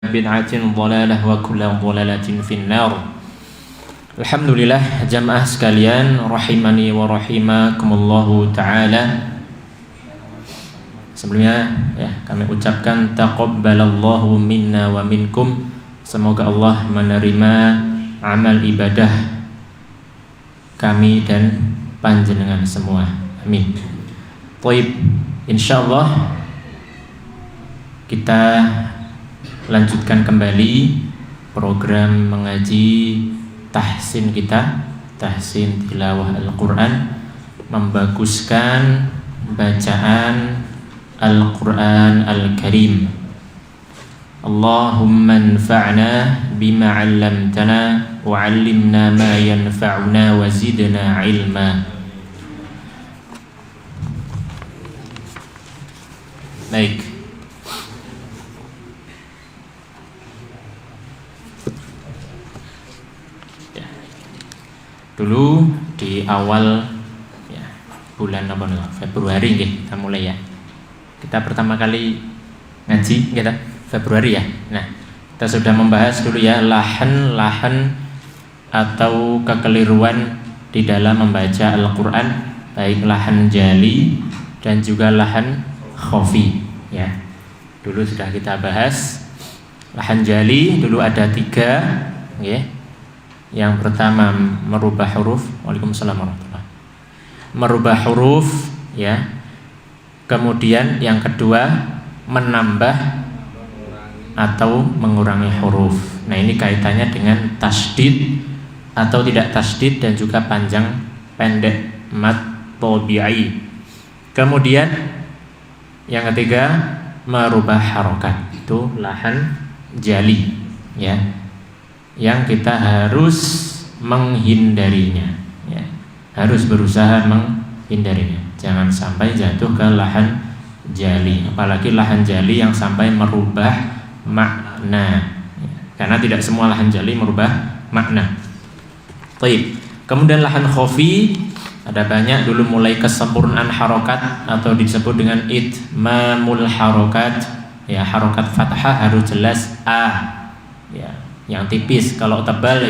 bid'atin dhalalah wa kullu dhalalatin finnar. Alhamdulillah jamaah sekalian rahimani wa rahimakumullahu taala. Sebelumnya kami ucapkan taqabbalallahu minna wa minkum. Semoga Allah menerima amal ibadah kami dan panjenengan semua. Amin. Baik, insyaallah kita lanjutkan kembali program mengaji tahsin kita, tahsin tilawah Al-Quran, membaguskan bacaan Al-Quran Al-Karim. Allahumma anfa'na bima 'allamtana wa 'allimna ma yanfa'una wa zidna ilma. Baik. Dulu di awal bulan Februari kita mulai Kita pertama kali ngaji kita Februari Nah, kita sudah membahas dulu lahan atau kekeliruan di dalam membaca Al-Quran, baik lahan jali dan juga lahan khafi Dulu sudah kita bahas lahan jali. Dulu ada 3 Yang pertama merubah huruf. Waalaikumsalam warahmatullahi. Merubah huruf Kemudian yang kedua menambah atau mengurangi huruf. Nah, ini kaitannya dengan tasdid atau tidak tasdid dan juga panjang pendek mad tabi'i. Kemudian yang ketiga merubah harokat. Itu lahan jali yang kita harus menghindarinya harus berusaha menghindarinya. Jangan sampai jatuh ke lahan jali, apalagi lahan jali yang sampai merubah makna karena tidak semua lahan jali merubah makna. Baik. Kemudian lahan khafi ada banyak. Dulu mulai kesempurnaan harokat atau disebut dengan itmamul harokat. Harokat fathah harus jelas yang tipis. Kalau tebal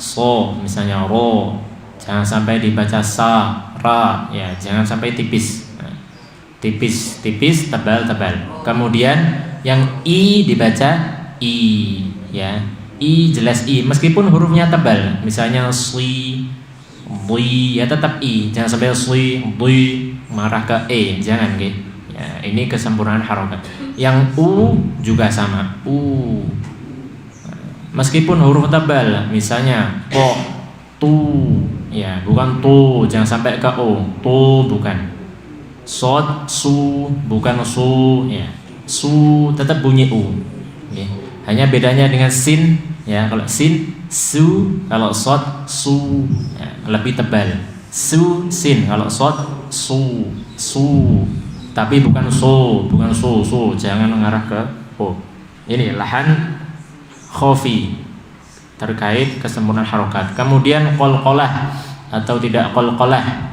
so, misalnya ro, jangan sampai dibaca sa, ra, jangan sampai tipis. Tipis, tebal. Kemudian yang i dibaca i, i jelas i, meskipun hurufnya tebal. Misalnya si, dui, tetap i, jangan sampai si, dui marah ke e, jangan ini kesempurnaan harokat. Yang u juga sama, u. Meskipun huruf tebal, misalnya ko, tu, bukan tu, jangan sampai ke o, tu bukan. Sod, su, bukan su, su tetap bunyi u. Hanya bedanya dengan sin, kalau sin, su, kalau sod, su, lebih tebal. Su, sin, kalau sod, su, tapi bukan su, jangan mengarah ke o. Ini lahan khafi terkait kesempurnaan harokat. Kemudian qalqalah atau tidak qalqalah.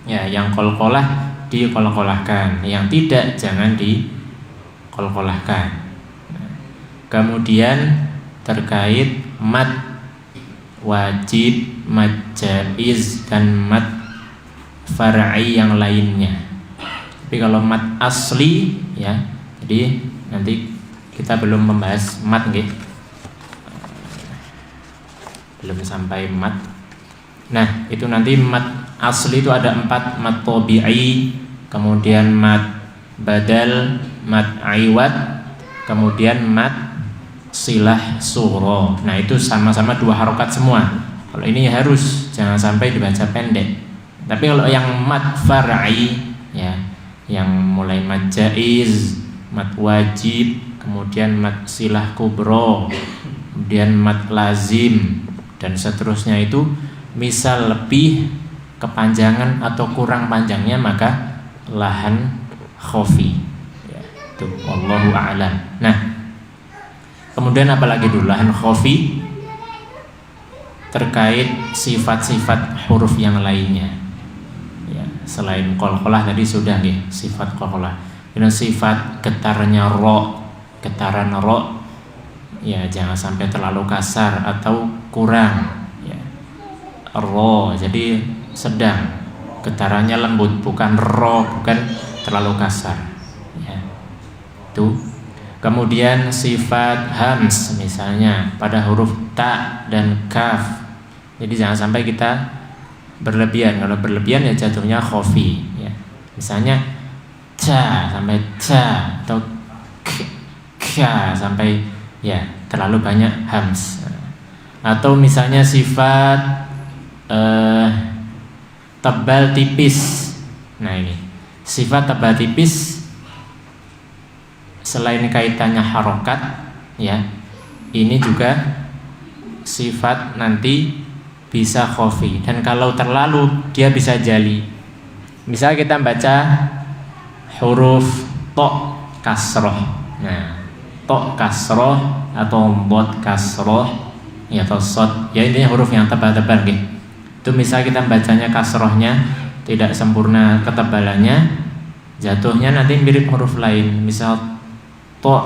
Yang qalqalah diqalqalahkan, yang tidak jangan diqalqalahkan. Kemudian terkait mad wajib, mad jaiz dan mad far'i yang lainnya. Tapi kalau mad asli jadi nanti kita belum membahas mad belum sampai mad. Nah, itu nanti mad asli itu ada 4, mad tabi'i, kemudian mad badal, mad aiwad, kemudian mad silah sughra. Nah, itu sama-sama 2 harokat semua. Kalau ini harus jangan sampai dibaca pendek. Tapi kalau yang mad far'i yang mulai mad jaiz, mad wajib, kemudian mad silah kubro, kemudian mad lazim dan seterusnya, itu misal lebih kepanjangan atau kurang panjangnya maka lahan khafi. Itu wallahu a'lam. Nah, kemudian apalagi dulu lahan khafi terkait sifat-sifat huruf yang lainnya. Selain qalqalah tadi sudah sifat qalqalah. Ini sifat getaran ro ya jangan sampai terlalu kasar atau kurang ya. Ro jadi sedang, getarannya lembut, bukan ro, bukan terlalu kasar ya. Tuh. Kemudian sifat hams misalnya pada huruf ta dan kaf. Jadi jangan sampai kita berlebihan. Kalau berlebihan ya jatuhnya khofi ya. Misalnya ca sampai ca atau kya sampai ya terlalu banyak hams. Atau misalnya sifat tebal tipis. Nah ini sifat tebal tipis selain kaitannya harokat ya, ini juga sifat nanti bisa khofi, dan kalau terlalu dia bisa jali. Misal kita baca huruf to kasroh, nah to kasroh atau bot kasroh ya, atau sod ya, ini huruf yang tebal-tebal gitu. Itu misal kita bacanya kasrohnya tidak sempurna ketebalannya, jatuhnya nanti mirip huruf lain. Misal to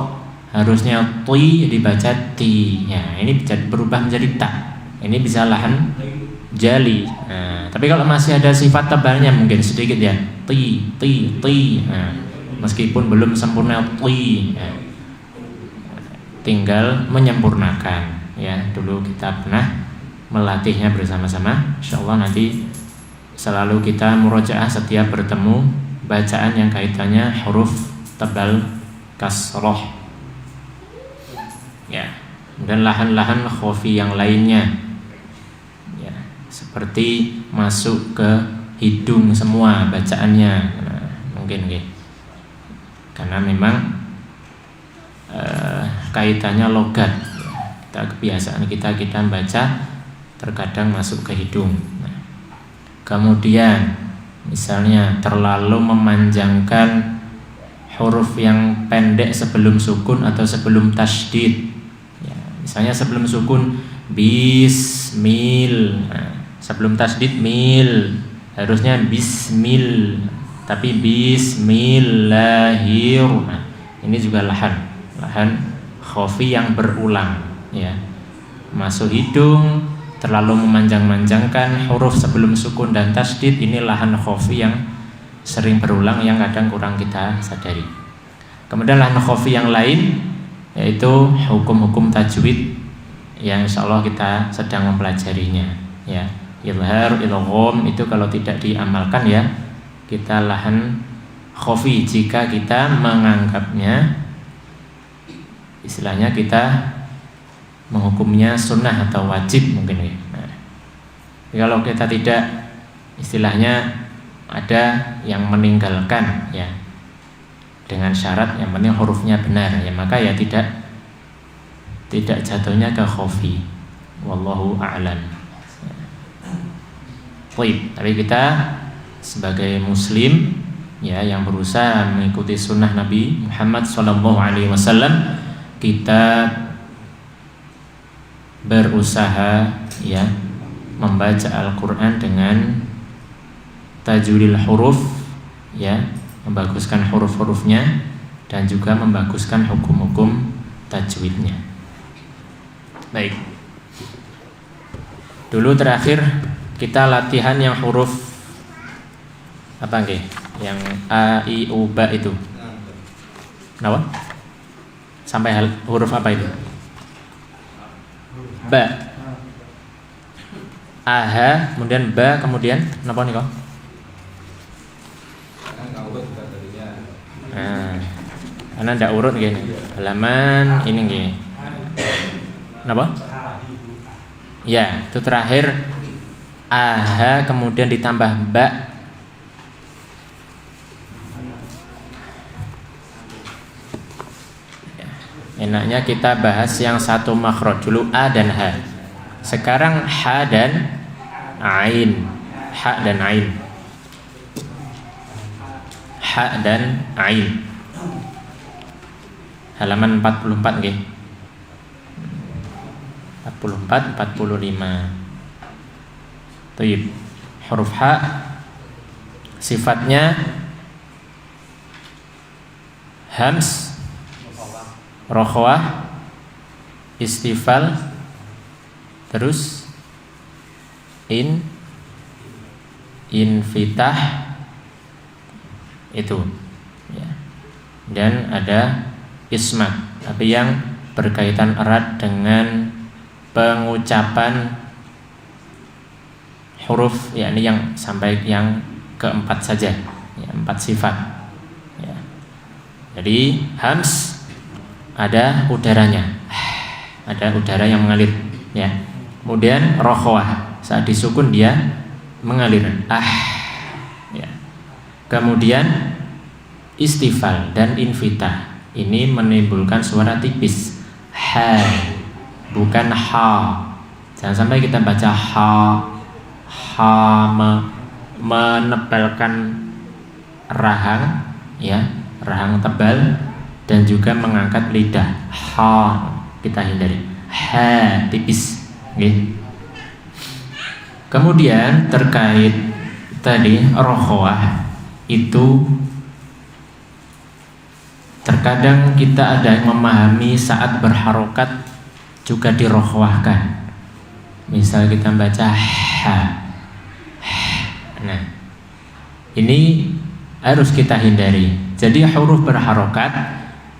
harusnya tui dibaca ti, ya ini bisa berubah menjadi ta, ini bisa lahan jali. Nah, tapi kalau masih ada sifat tebalnya mungkin sedikit ya, ti ti ti, nah, meskipun belum sempurna ti ya, tinggal menyempurnakan ya. Dulu kita pernah melatihnya bersama-sama. Insyaallah nanti selalu kita murojaah setiap bertemu bacaan yang kaitannya huruf tebal kasroh ya. Dan lahan-lahan khofi yang lainnya ya, seperti masuk ke hidung semua bacaannya. Nah, mungkin gitu. Karena memang kaitannya logat ya. Kita kebiasaan kita baca terkadang masuk ke hidung. Nah, kemudian misalnya terlalu memanjangkan huruf yang pendek sebelum sukun atau sebelum tasydid ya, misalnya sebelum sukun bismil, nah, sebelum tasydid mil, harusnya bismil, tapi bismillahir. Nah, ini juga lahan khofi yang berulang ya, masuk hidung, terlalu memanjang-manjangkan huruf sebelum sukun dan tasydid, ini lahan khofi yang sering berulang yang kadang kurang kita sadari. Kemudian lahan khofi yang lain yaitu hukum-hukum tajwid yang insyaallah kita sedang mempelajarinya ya. Izhar, idgham itu kalau tidak diamalkan ya, kita lahan khofi jika kita menganggapnya, istilahnya kita menghukumnya sunnah atau wajib mungkin ya. Nah, kalau kita tidak, istilahnya ada yang meninggalkan ya dengan syarat yang penting hurufnya benar ya, maka ya tidak jatuhnya ke khofi. Wallahu a'lam. Baik, tapi kita sebagai muslim ya yang berusaha mengikuti sunnah Nabi Muhammad SAW, kita berusaha ya membaca Al-Quran dengan tajwidil huruf ya, membaguskan huruf-hurufnya dan juga membaguskan hukum-hukum tajwidnya. Baik. Dulu terakhir kita latihan yang huruf apa nggih? Yang a, i, u, ba itu. Kenapa? Sampai huruf apa itu? Ba. Aha, kemudian ba, kemudian kenapa nih kok? Nah, karena ndak urut gini. Halaman ini gini. Kenapa? Ya, itu terakhir aha kemudian ditambah ba. Enaknya kita bahas yang satu makhraj dulu, a dan ha. Sekarang ha dan ain. Ha dan ain. Ha dan ain. Halaman 44 nggih. 44 45. Baik. Huruf ha sifatnya hams, rokhwah, istifal, terus infitah itu ya. Dan ada ismat, tapi yang berkaitan erat dengan pengucapan huruf, yakni yang sampai yang keempat saja ya, 4 sifat ya. Jadi hams ada udaranya, ada udara yang mengalir ya. Kemudian rokhawah, saat disukun dia mengalir ya. Kemudian istifal dan infitah ini menimbulkan suara tipis ha, bukan ha. Jangan sampai kita baca ha menebalkan rahang ya, rahang tebal, dan juga mengangkat lidah. Ha kita hindari, ha tipis okay. Kemudian terkait tadi rokhawah itu, terkadang kita ada yang memahami saat berharokat juga dirokhawahkan. Misal kita baca ha. Nah, ini harus kita hindari. Jadi huruf berharokat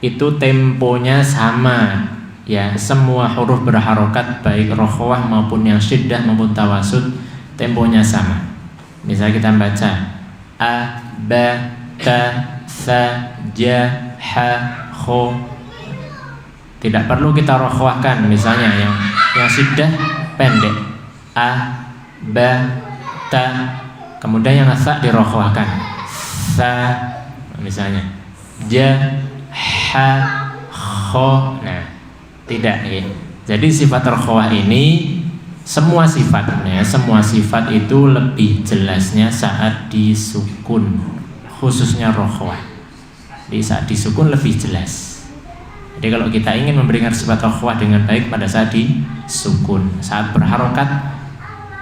itu temponya sama ya, semua huruf berharokat baik rokhawah maupun yang syiddah maupun tawasud temponya sama. Misal kita baca a, ba, ta, sa, ja, ha, kho, tidak perlu kita rokhawahkan. Misalnya yang syiddah pendek a, ba, ta, kemudian yang sa dirokhawahkan sa, misalnya ja, ha, kho. Nah, tidak ya. Jadi sifat rokhawah ini semua sifatnya, semua sifat itu lebih jelasnya saat disukun, khususnya rokhawah. Di saat disukun lebih jelas. Jadi kalau kita ingin memberikan sifat rokhawah dengan baik pada saat disukun, saat berharokat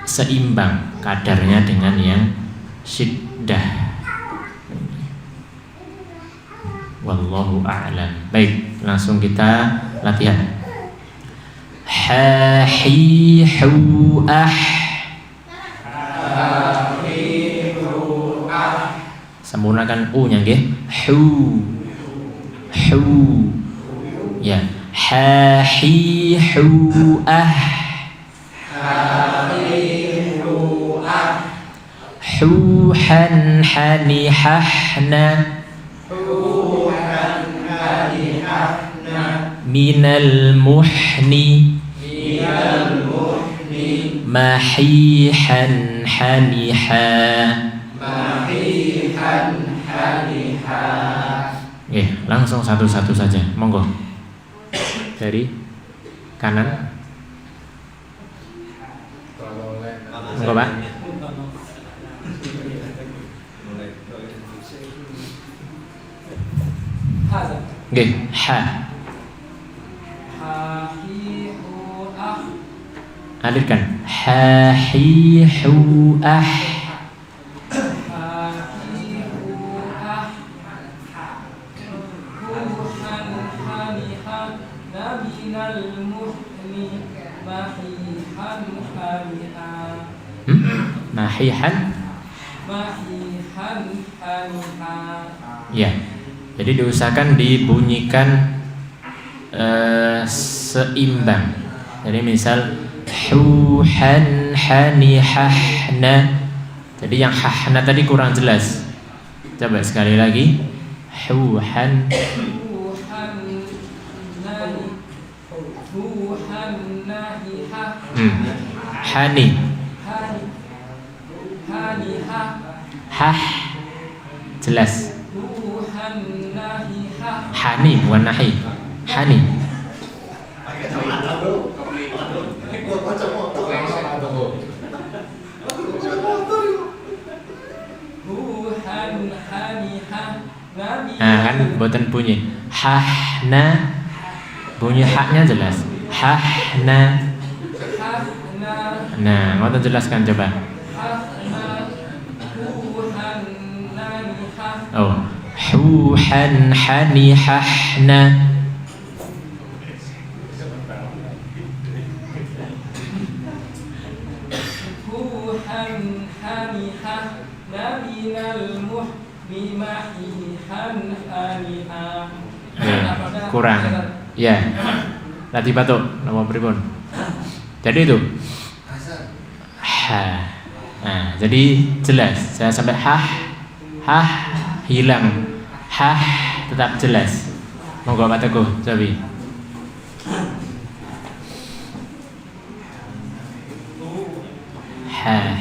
seimbang kadarnya dengan yang syiddah. Wallahu a'lam. Baik, langsung kita latihan. Ha, hi, hu, ah. Ha, hi, hu, ah. Sempurnakan u-nya nggih. Hu. Hu. Ya. Ha, hi, hu, ah. Ha, hi, hu, ah. Hu, han, hani, hahna. Minal muhni mahihan haniha. Langsung satu-satu saja, monggo. Dari kanan, monggo Pak. Nggih, ha. Alirkan ha, hi, hu, ah. Mahihan. Ya, jadi diusahakan dibunyikan seimbang. Jadi misal huhan hani hahna. Jadi yang hahna tadi kurang jelas. Coba sekali lagi. Huhan hani hah jelas. Hani bukan nahi. Hani. Nah kan buatan bunyi hahna, bunyi haknya jelas. Hahna. Nah, mau jelaskan coba. Oh, huhan hani hahna. Kurang. Ya. Tadi batuk nama pripun. Jadi itu. Ha. Nah, jadi jelas. Saya sampai hah hilang. Hah tetap jelas. Monggo Pak Teguh, Jawi. Hah.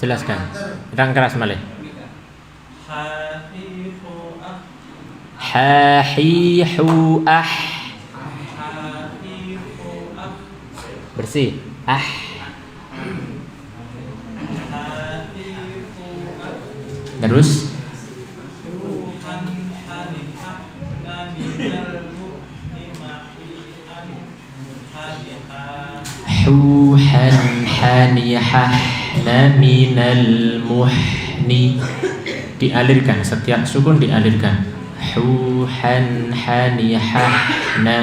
Jelaskan. Terang keras malih. Hahihu ah. Bersih. Ah. Terus Huhan hanihah minal muhni. Dialirkan, setiap sukun dialirkan. Huhan hanihah na.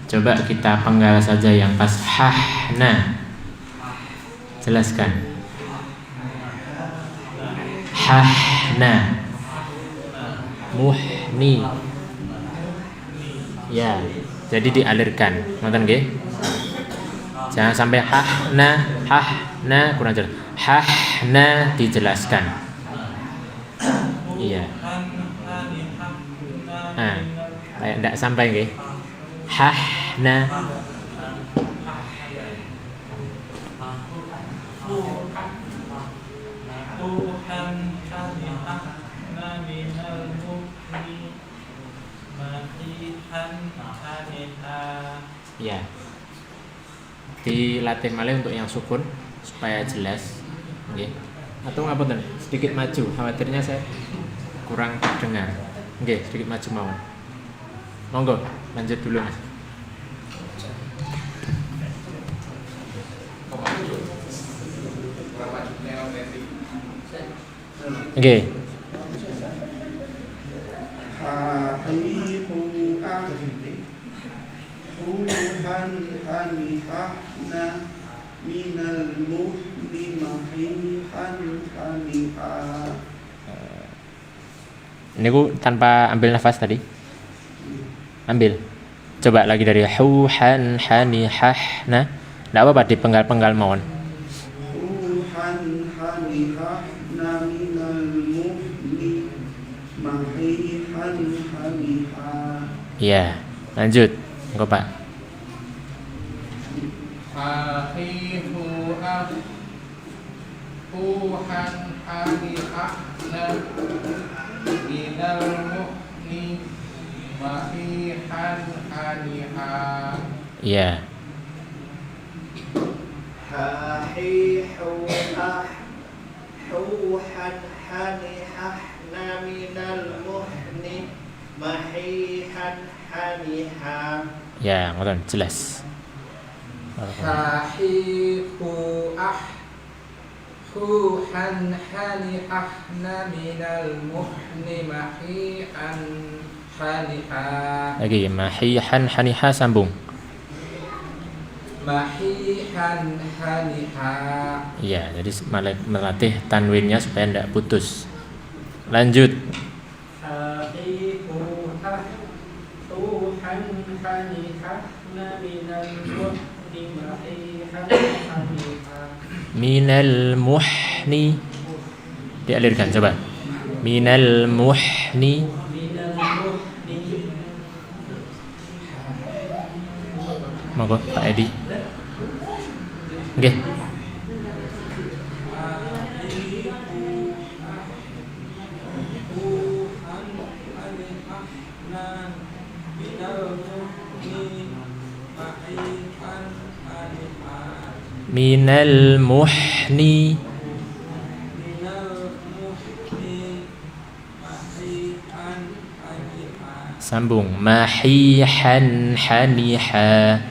Coba kita penggal saja yang pas hahna. Jelaskan. Hahna. Muhni. Ya, jadi dialirkan. Nonton nggih? Jangan sampai hahna kurang jelas. Hahna dijelaskan. Iya. Nah, kayak enggak sampai nggih. Hahna. Ya. Dilatih malih untuk yang sukun supaya jelas. Nggih. Atau ngapunten, sedikit maju. Khawatirnya saya kurang terdengar. Nggih, sedikit maju mawon. Monggo, lanjut dulu Mas. Oke. Ini ku tanpa ambil nafas tadi. Ambil. Coba lagi dari huhan hani hahna. Enggak apa-apa dipenggal-penggal mawon. Huhan hani hahna minal muhni mahihan haniha. Ya, lanjut. Engko Pak. Hahihu ah huhan hani hahna minal muhni mahihan haniha. Ya. Hahihu ah huhan hanihahna minal muhni mahihan haniha. Ya, ngoten jelas. Hahihu ah huhan hanihahna minal muhni mahihan haniha. Lagi mahihan haniha sambung. Mahihan haniha. Iya, jadi melatih tanwinnya supaya tidak putus. Lanjut. Hahihuhah tuhan hanihahna minal muhni mahihan haniha. Minal muhni. Dialirkan coba. Minal muhni. Monggo Pak Edi. Nggih. Minal muhni. Sambung. Mahihan haniha.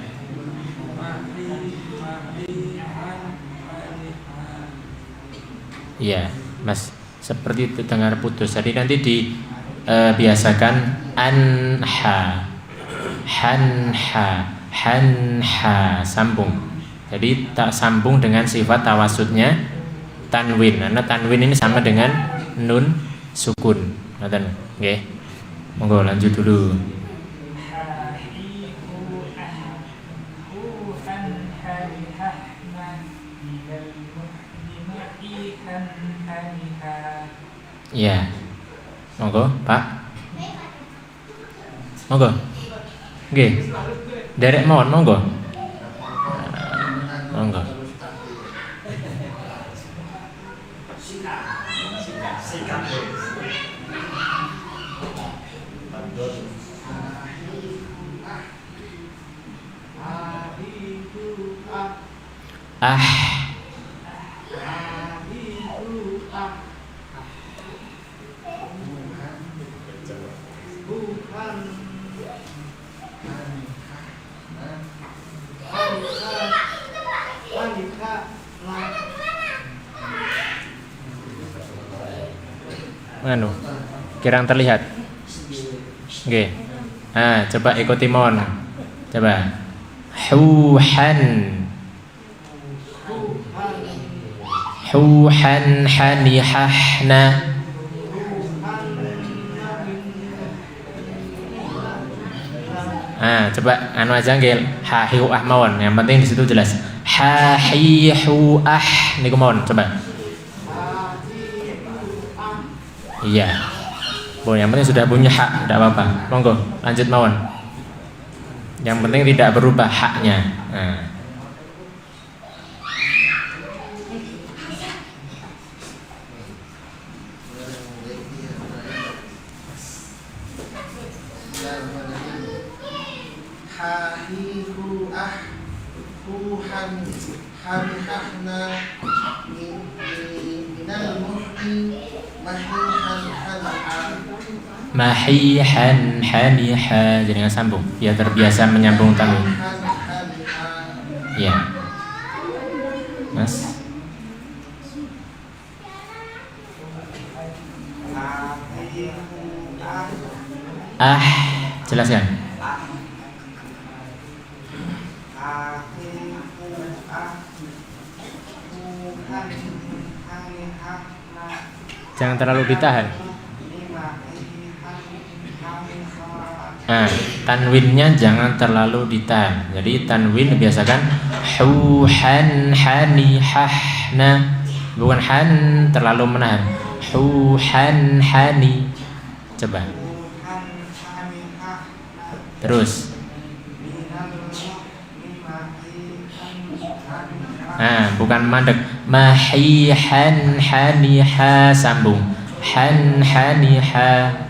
Ya, Mas, seperti itu dengar putus. Jadi nanti dibiasakan anha, hanha, hanha, sambung. Jadi tak sambung dengan sifat tawasudnya tanwin. Karena tanwin ini sama dengan nun sukun. Ngoten, nggih. Monggo lanjut dulu. Ya, monggo Pak. Monggo. Nggih. Derek mawon monggo. Monggo. Nganu, kirang terlihat. Oke. Nah, coba ikuti mon. Coba. Huhan. Huhan hanihahna. Ah, coba anu aja nggih. Ha hi ah mawon. Yang penting di situ jelas. Ha hi hu ah niku mawon, coba. Iya. Boleh, yang penting sudah punya hak, tidak apa-apa. Monggo, lanjut mawon. Yang penting tidak berubah haknya. Nah. Mahihan haniha, jangan sambung biar terbiasa menyambung tanwin. Ya, Mas. Jelaskan. Jangan terlalu ditahan. Nah, tanwinnya jangan terlalu ditahan. Jadi tanwin biasakan huhan hanihahna, bukan han terlalu menahan. Huhan hani. Coba. Terus. Nah, bukan mandek. Mahihan haniha, sambung. Han haniha.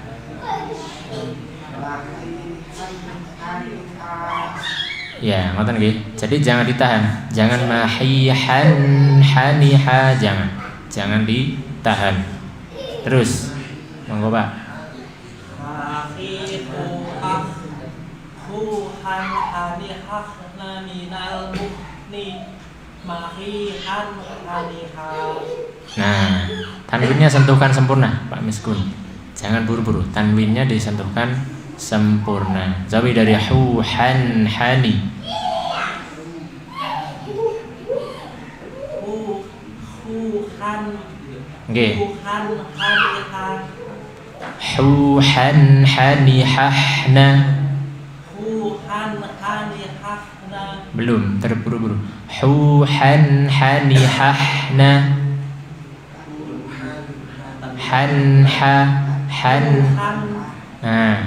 Ya, ngoten nggih. Jadi jangan ditahan. Jangan mahihan haniha, jangan. Jangan ditahan. Terus. Monggo, Pak. Huhan hanihahna minal muhni mahihan haniha. Nah, tanwinnya sentuhkan sempurna, Pak Miskun. Jangan buru-buru. Tanwinnya disentuhkan sempurna. Zawi dari huhan hani. Huhan. Nggih. Huhan haniha. Huhan hanihahna. Huhan hanihahna. Belum, terburu-buru. Huhan hanihahna. Hanha han. Nah.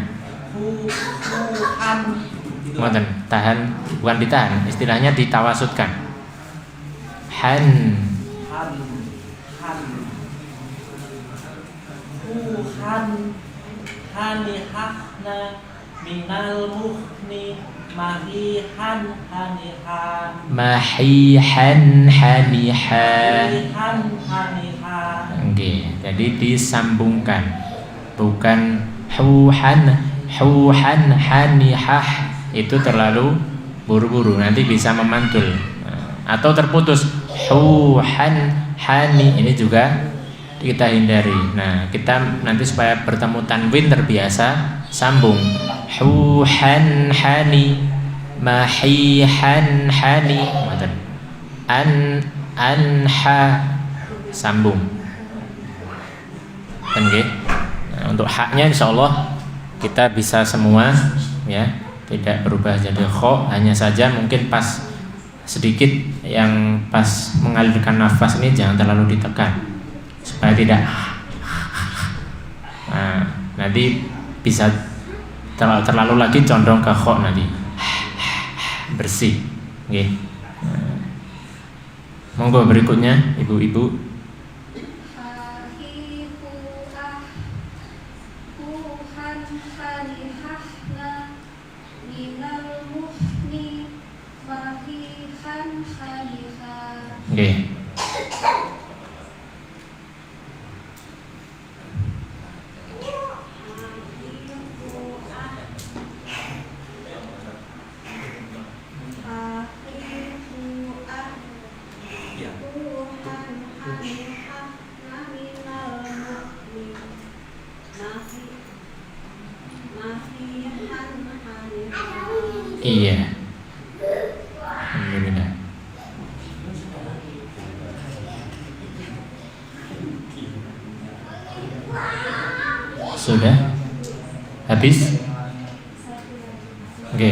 Ngoten, tahan, bukan ditahan, istilahnya ditawasudkan. Han. Huhan hanihahna minal muhni mahihan haniha. Mahihan haniha. Mahihan haniha. Oke, jadi disambungkan, bukan huhan huhan hanihah itu terlalu buru-buru, nanti bisa memantul. Atau terputus huhan hani, ini juga kita hindari. Nah, kita nanti supaya bertemu tanwin terbiasa sambung huhan hani mahihan hani, anha sambung kan nggih. Nah, untuk haknya insyaallah kita bisa semua ya, tidak berubah jadi kho, hanya saja mungkin pas sedikit yang pas mengalirkan nafas ini jangan terlalu ditekan supaya tidak. Nah, nanti bisa terlalu lagi condong ke kho nanti bersih nggih. Monggo berikutnya ibu-ibu. Nggih. Iya. Alhamdulillah. Sudah? Habis? Oke.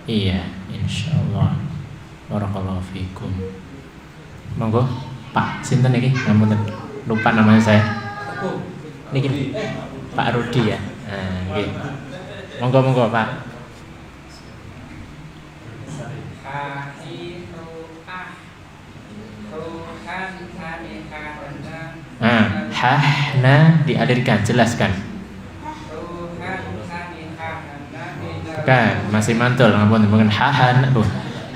Iya, insyaallah. Barakallahu fikum. Monggo, Pak, sinten iki? Ngapunten, lupa namanya saya. Niki Pak Rudi ya. Nah, nggih. Monggo, Pak. Nah, hahna dialirkan, jelaskan. Kan masih mantul, ngapunten mungkin hahan bu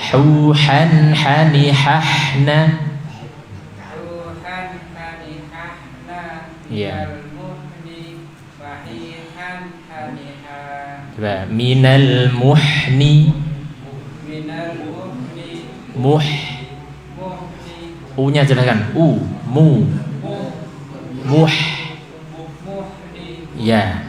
huhan hani hahna. Iya. Coba minal muhni. Muh. U-nya jelaskan. Mu. Muh. Ya.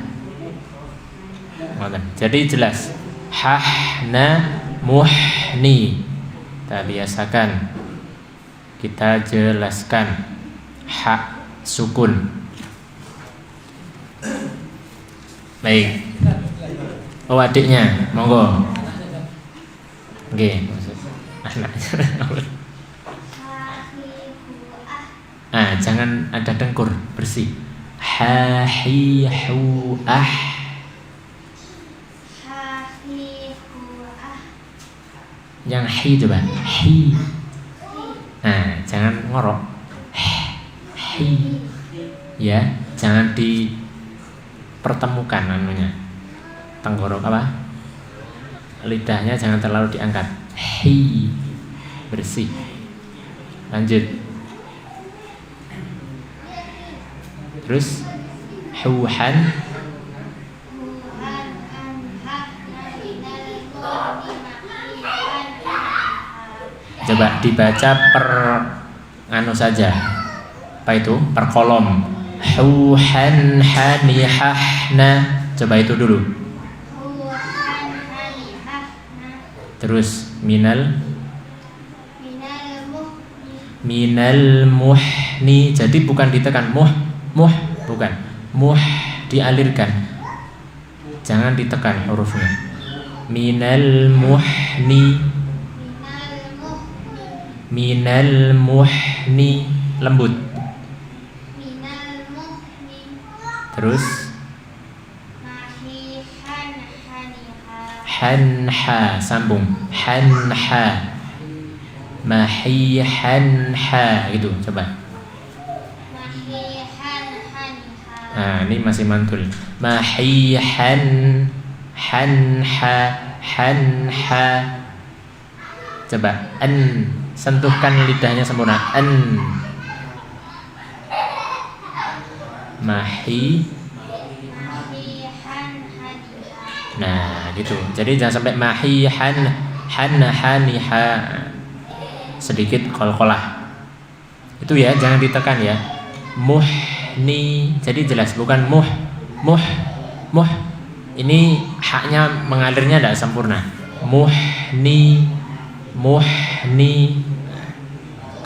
Jadi jelas hahna muhni. Kita biasakan, kita jelaskan hak sukun. Baik. Oh, adiknya, monggo. Oke. Jangan ada dengkur, bersih. Hahihu ah. Yang hi coba hi. Jangan ngorok. Hi. Ya, jangan dipertemukan anunya. Tenggorok apa? Lidahnya jangan terlalu diangkat. Hi. Bersih. Lanjut. Terus huhan. Coba dibaca per anu saja. Apa itu? Per kolom. Huhan hanihahna. Coba itu dulu. Terus minal muhni. Jadi bukan ditekan muh bukan. Muh dialirkan. Jangan ditekan hurufnya. Minal muhni. Minal muhni, lembut. Minal muhni. Terus hanha, sambung. Hanha. Mahihanha, gitu. Coba. Nah, ini masih mantul. Mahihan, hanha, hanha. Coba an, sentuhkan lidahnya sempurna. An. Mahi. Nah, gitu. Jadi jangan sampai mahihan, hanhaniha. Sedikit qalqalah. Itu ya, jangan ditekan ya. Muhni, jadi jelas bukan muh. Ini haknya mengalirnya tidak sempurna. Muhni,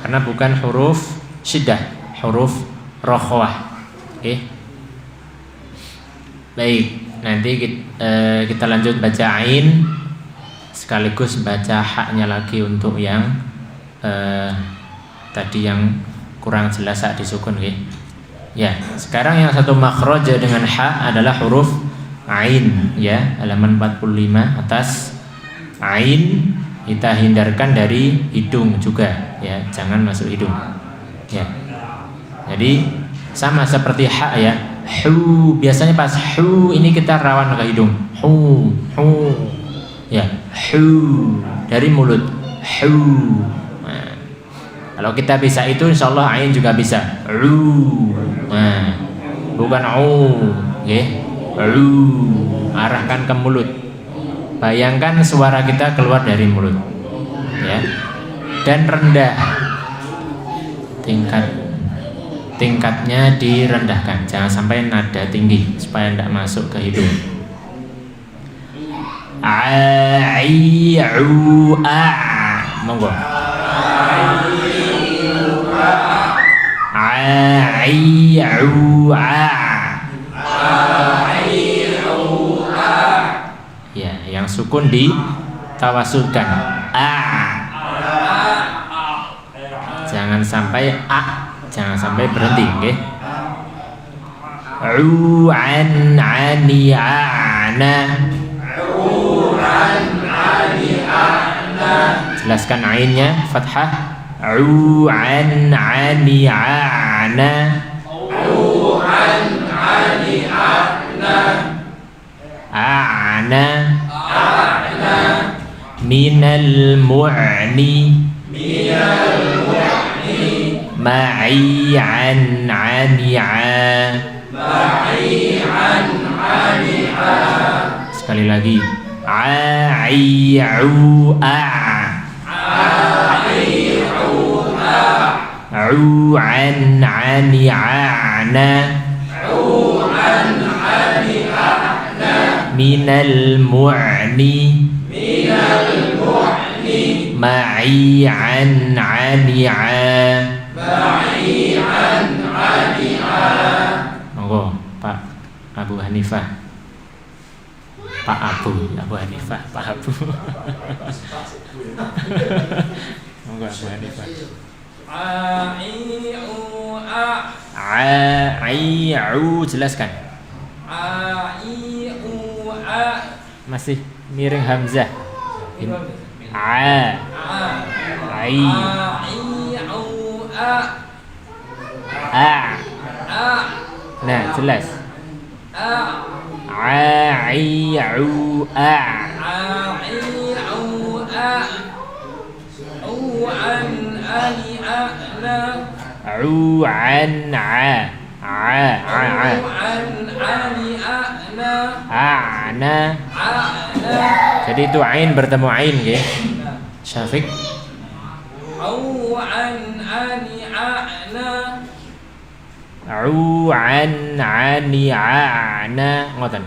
karena bukan huruf syiddah, huruf rokhwah. Oke. Baik, nanti kita lanjut baca ain, sekaligus baca haknya lagi untuk yang tadi yang kurang jelas saat disukun, okay? Ya, sekarang yang satu makhraj dengan ha adalah huruf ain, ya, halaman 45 atas. Ain kita hindarkan dari hidung juga, ya, jangan masuk hidung. Ya. Jadi sama seperti ha ya. Hu, biasanya pas hu ini kita rawan ke hidung. Hu. Ya, hu dari mulut. Hu. Kalau kita bisa itu, insya Allah ain juga bisa. Nah, bukan okay? Arahkan ke mulut. Bayangkan suara kita keluar dari mulut, ya. Dan rendah, tingkatnya direndahkan. Jangan sampai nada tinggi supaya tidak masuk ke hidung. Monggo. Ya, yang sukun ditawasulkan. Jangan sampai jangan sampai berhenti, oke? Jelaskan ainnya fathah. Minal mu'ni ma'i an 'ani'a. Sekali lagi. Minal mu'ni ma'i an 'ani'a. Monggo Pak Abu Hanifah. Pak Abu Hanifah, Pak Abu. Monggo Abu Hanifah. Jelaskan. Masih miring hamzah. Nah, jelas. Jadi itu ain bertemu ain, ya. Syafiq. Ngoten.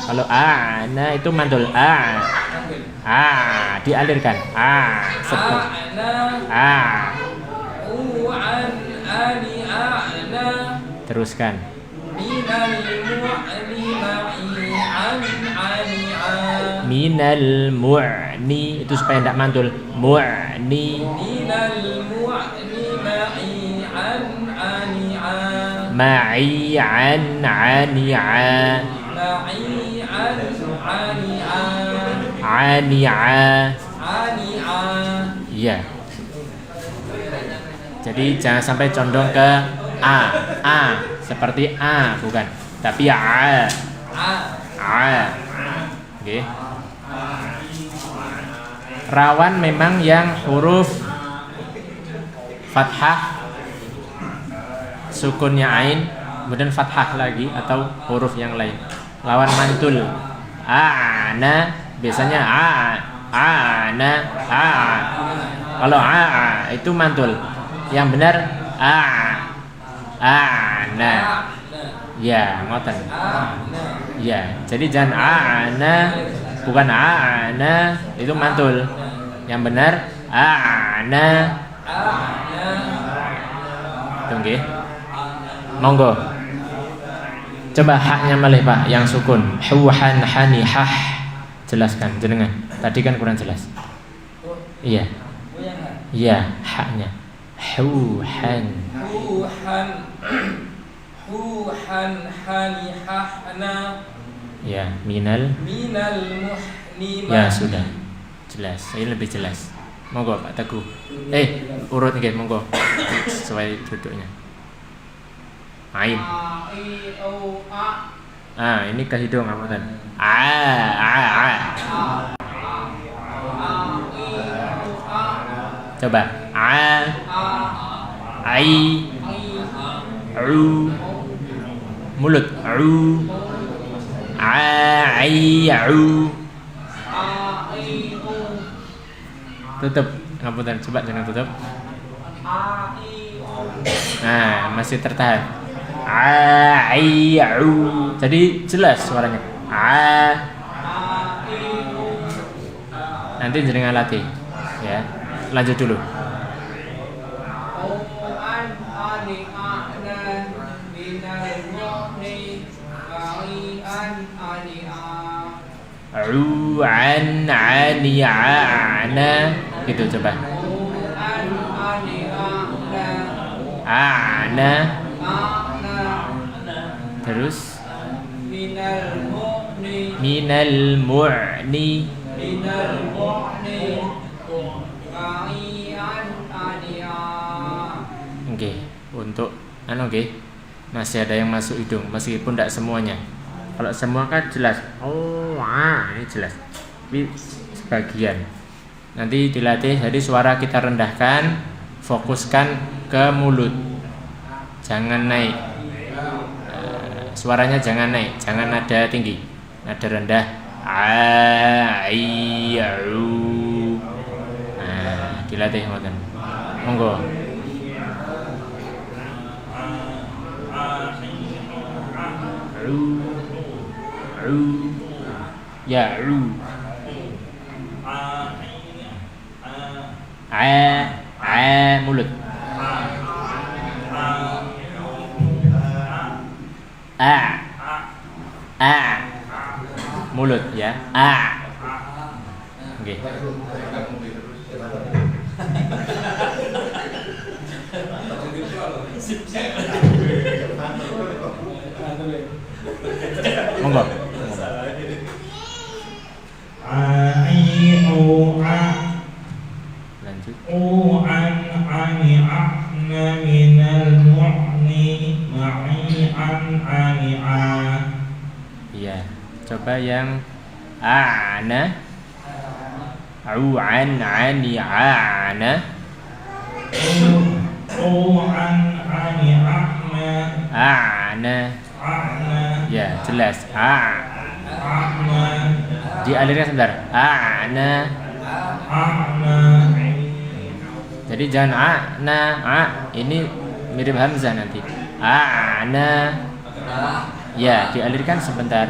Kalau ana itu mantul dialirkan. Teruskan. Minal mu'ni itu supaya tidak mantul. Mu'ni. Ma'i an 'ani'a. 'ani'a. Iya. Jadi Jadi jangan sampai condong ke a seperti a bukan, tapi a. Oke. Rawan memang yang huruf fathah, sukunnya ain, kemudian fathah lagi atau huruf yang lain. Lawan mantul. Ana biasanya ana. Kalau itu mantul. Yang benar ana. Ya, ngoten. Ya, jadi jangan ana, bukan ana, itu mantul. Yang benar ana. Tunggu. Monggo. Coba haknya malih Pak, yang sukun. Huhan hani hah. Jelaskan jenengan. Tadi kan kurang jelas. Iya. Iya, haknya. Huhan hani hahna. Ya, minal muhni. Ya sudah. Jelas. Ini lebih jelas. Monggo Pak Teguh. Urut nggih monggo. Sesuai duduknya. Ain. Ini ke hidung apa kan? Coba. Ai. Mulut. Ai. Tutup. Ngapunten, coba jangan tutup. Nah, masih tertahan. Jadi jelas suaranya. Nanti jenengan latih. Ya. Lanjut dulu. Gitu coba. Terus minal mu'ni. Oke, untuk masih ada yang masuk hidung meskipun tidak semuanya. Kalau semua kan jelas. Ini jelas. Tapi sebagian. Nanti dilatih, jadi suara kita rendahkan, fokuskan ke mulut. Jangan naik. Suaranya jangan naik, jangan nada tinggi. Nada rendah. Dilatih ngoten. Monggo. Ya, mulut. Mulut ya. Oke. Monggo. Lanjut. Iya, coba yang ana. Ya, jelas. Dialirkan sebentar. Jadi jangan ini mirip hamzah nanti. Ya, dialirkan sebentar.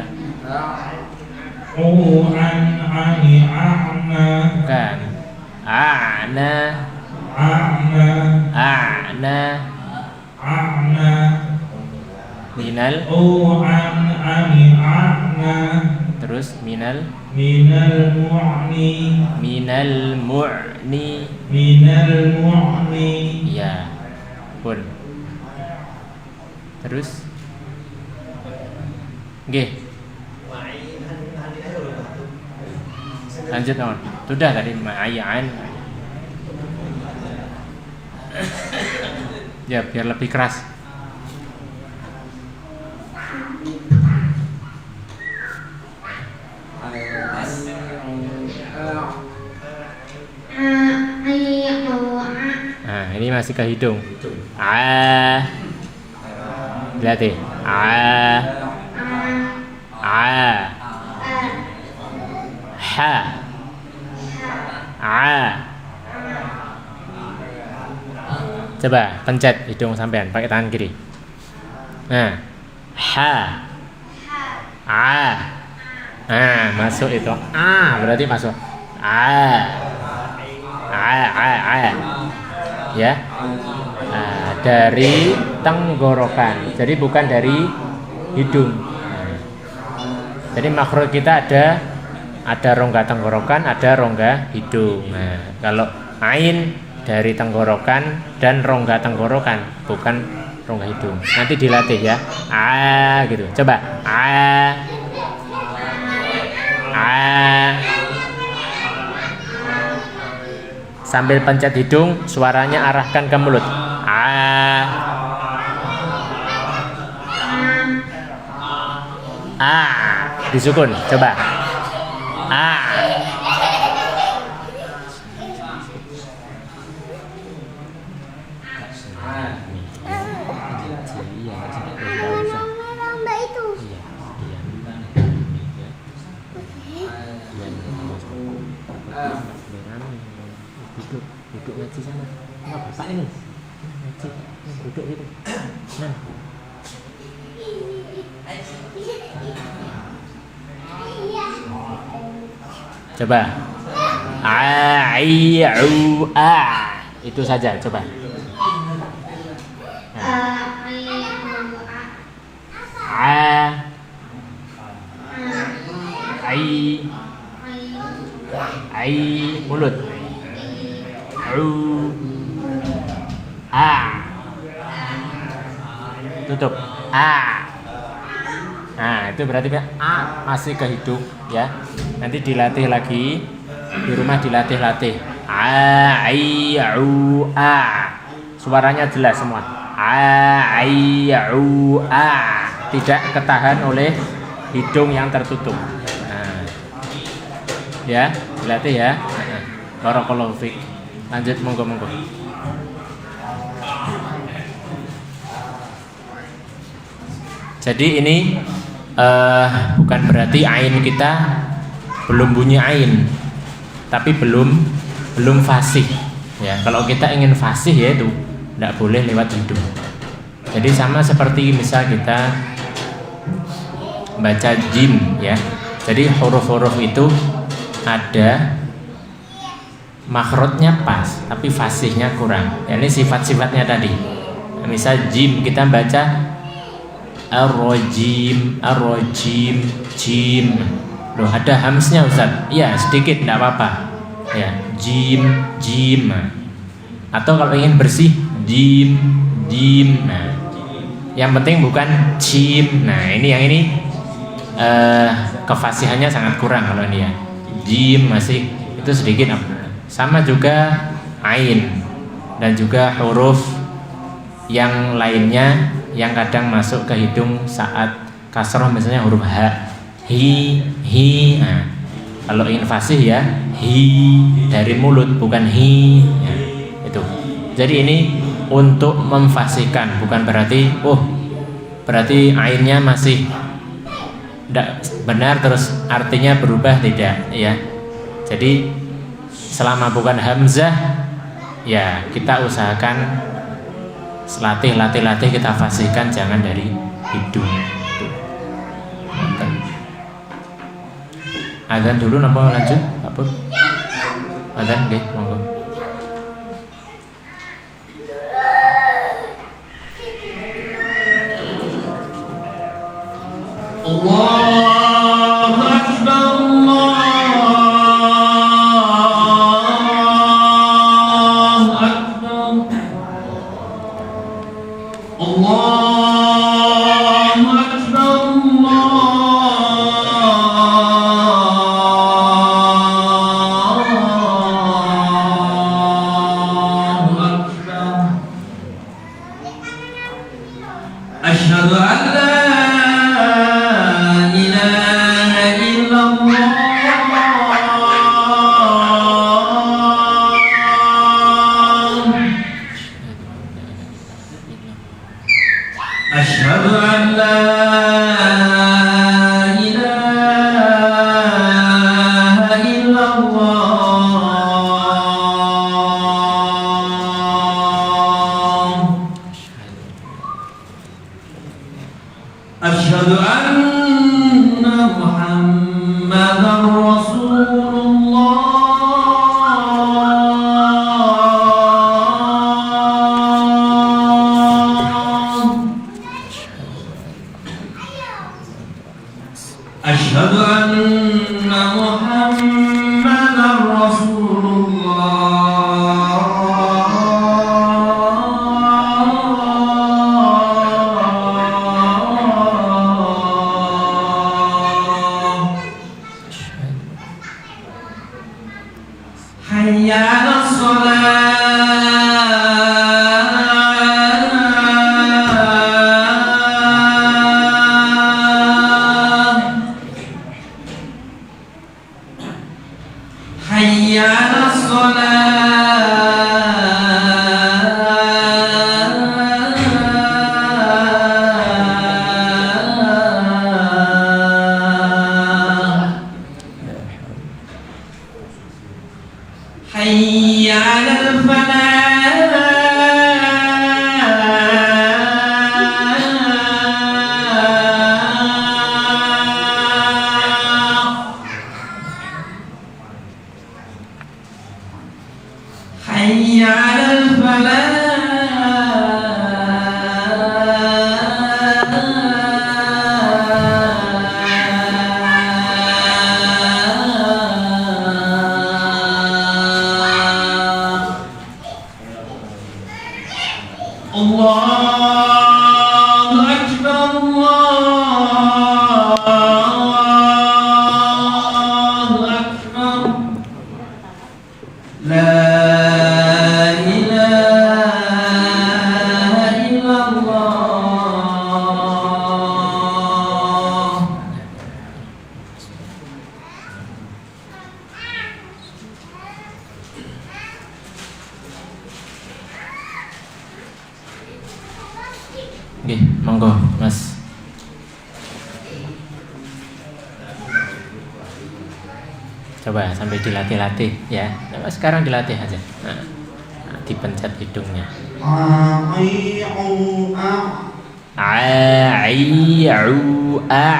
Bukan. Minal. Terus minal mu'ni. Ya, pun. Terus nggih. Lanjut non. Sudah tadi ma'ayan. Ya, biar lebih keras. Nah, ini masih ke hidung. Lihat deh. Ha. Coba pencet hidung sampean pakai tangan kiri. Nah, ha. Masuk itu. Berarti masuk. Ya. Dari tenggorokan. Jadi bukan dari hidung. Jadi makhraj kita ada rongga tenggorokan, ada rongga hidung. Nah, kalau ain dari tenggorokan dan rongga tenggorokan, bukan rongga hidung. Nanti dilatih ya. Gitu. Coba. Sambil pencet hidung, suaranya arahkan ke mulut. Disukun. Coba. Duduk ngaji sana. Bapak ini ngaji, duduk itu. Nah. Coba. Itu saja, coba. Mulut. Tutup. Nah, itu berarti masih ke hidung ya. Nanti dilatih lagi di rumah, dilatih-latih. Suaranya jelas semua. Tidak ketahan oleh hidung yang tertutup. Nah, ya, dilatih ya. Barakallahu fiik. Lanjut, monggo. Jadi ini bukan berarti ain kita belum bunyi ain, tapi belum fasih. Ya, kalau kita ingin fasih ya itu tidak boleh lewat hidung. Jadi sama seperti misal kita baca jim ya. Jadi huruf-huruf itu ada makhrajnya pas, tapi fasihnya kurang. Ya, ini sifat-sifatnya tadi. Misal jim kita baca ar-rajim, jim. Loh, ada hamsnya Ustaz. Iya, sedikit enggak apa-apa. Ya, jim. Atau kalau ingin bersih, jim. Nah, yang penting bukan jim. Nah, yang ini kefasihannya sangat kurang kalau ini ya. Jim masih itu sedikit. Sama juga ain dan juga huruf yang lainnya yang kadang masuk ke hidung saat kasroh, misalnya huruf h, hi. Nah, kalau ingin fasih ya hi dari mulut, bukan hi ya, itu. Jadi ini untuk memfasihkan, bukan berarti ainnya masih tidak benar terus artinya berubah, tidak ya. Jadi selama bukan hamzah ya kita usahakan latih kita fasihkan, jangan dari hidung. Azan dulu napa lanjut Pak Pur? Azan nggih, monggo. Allahu Akbar, أشهد أن لا إله إلا الله أشهد أن لا إله إلا الله أشهد أن محمدا رسول الله أشهد أن محمدا رسول الله حي على الصلاة حي على الصلاة حي على الفلاح حي على الفلاح الله أكبر الله أكبر لا إله إلا الله Nggih, monggo Mas. Coba sampai dilatih-latih ya. Nah, sekarang dilatih aja. Nah, dipencet hidungnya. A I U A.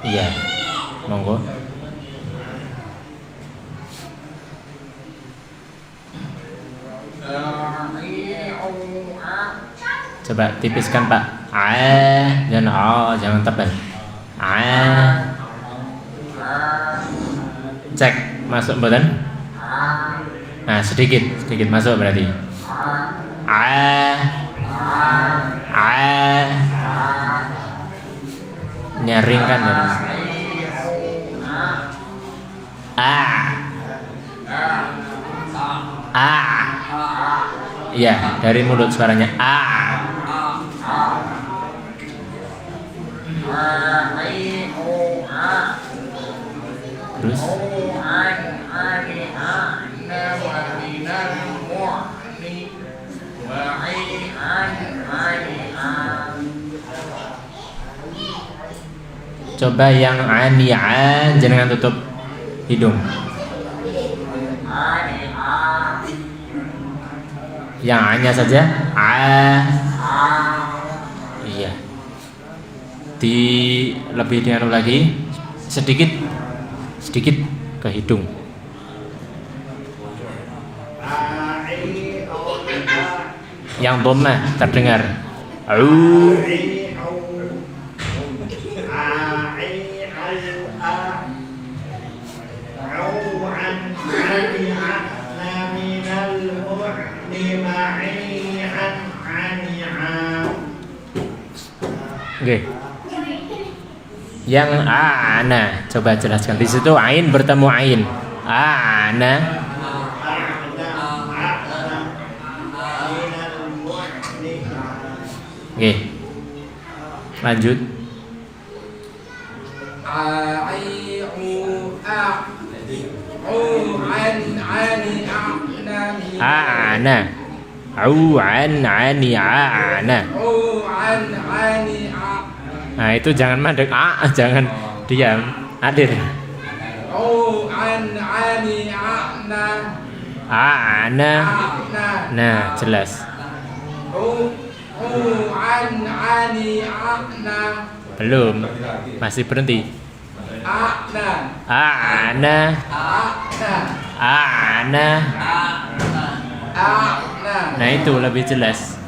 Iya, monggo. Coba tipiskan Pak. Dan jangan tebal. Cek masuk mboten? Nah, sedikit masuk berarti. Nyaring kan terus. Iya, dari mulut suaranya Terus coba yang ani'an jangan tutup hidung. Yang A-nya saja iya. Lebih dianu lagi sedikit ke hidung. Yang dhammah terdengar. Nggih. Yang ana, coba jelaskan. Di situ ain bertemu ain. Ana. Nggih. Lanjut. Ana. Au an ani ana. Nah, itu jangan mandek jangan diam. Hadir. Ana. Nah, jelas. Belum. Masih berhenti. Ana. Ana. Nah, itu lebih jelas.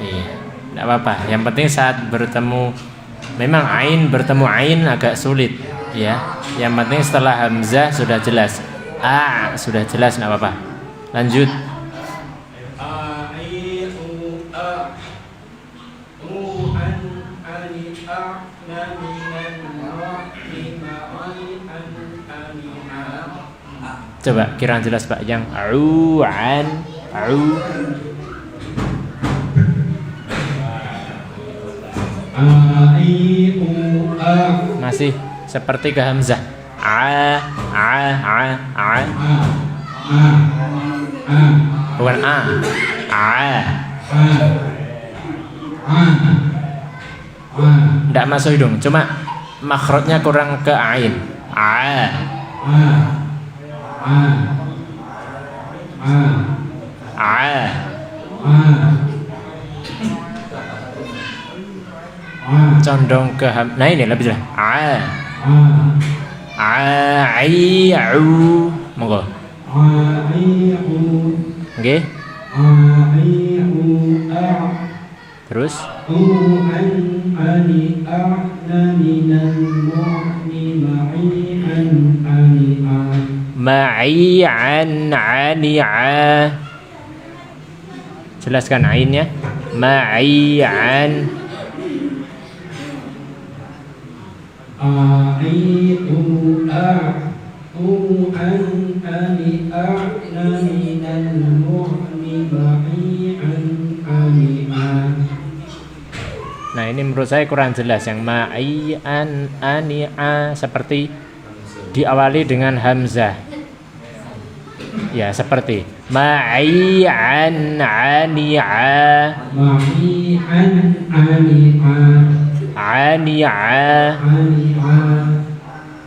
Iya, tidak apa-apa. Yang penting saat bertemu, memang ain bertemu ain agak sulit, ya. Yang penting setelah hamzah sudah jelas. Sudah jelas, tidak apa-apa. Lanjut. Coba kiraan jelas Pak, yang au. Masih seperti ke hamzah. Bukan Nggak masuk hidung, cuma makhrajnya kurang ke ain. Condong ke nah ini lebih jelas. Monggo. Nggih. Terus ma'i'an 'ani'a. Jelaskan ainnya. Ma'i'an. Nah, ini menurut saya kurang jelas yang ma'i'an 'ani'a, seperti diawali dengan hamzah. Ya, seperti ma'i'an 'ani'a.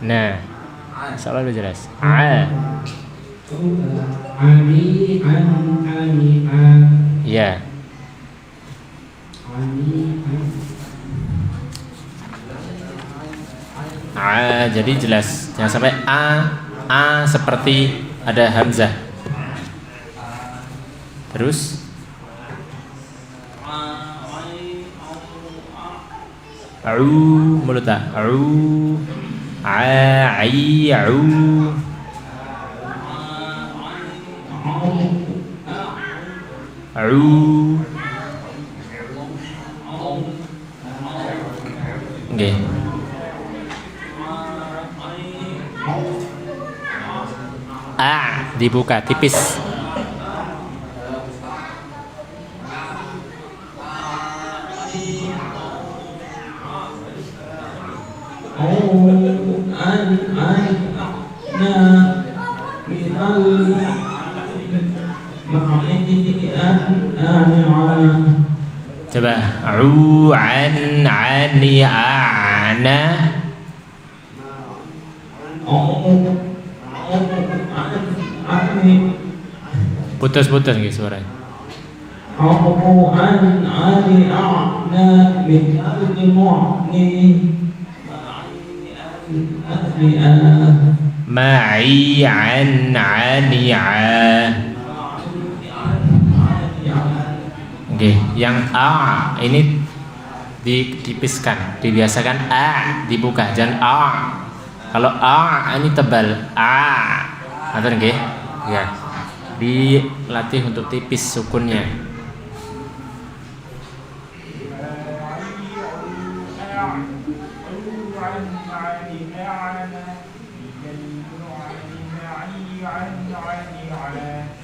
Nah, selalu jelas. Ya. Jadi jelas. Jangan sampai seperti ada hamzah. Terus mulut nggih. Dibuka tipis. Coba an ani ana. Putus-putus nggih suaranya. Ma'i'an 'ani'a. Oke, yang ini dipiskan, dibiasakan dibuka, jangan Kalau a ini tebal. Ngoten nggih? Ya. Dilatih untuk tipis sukunnya.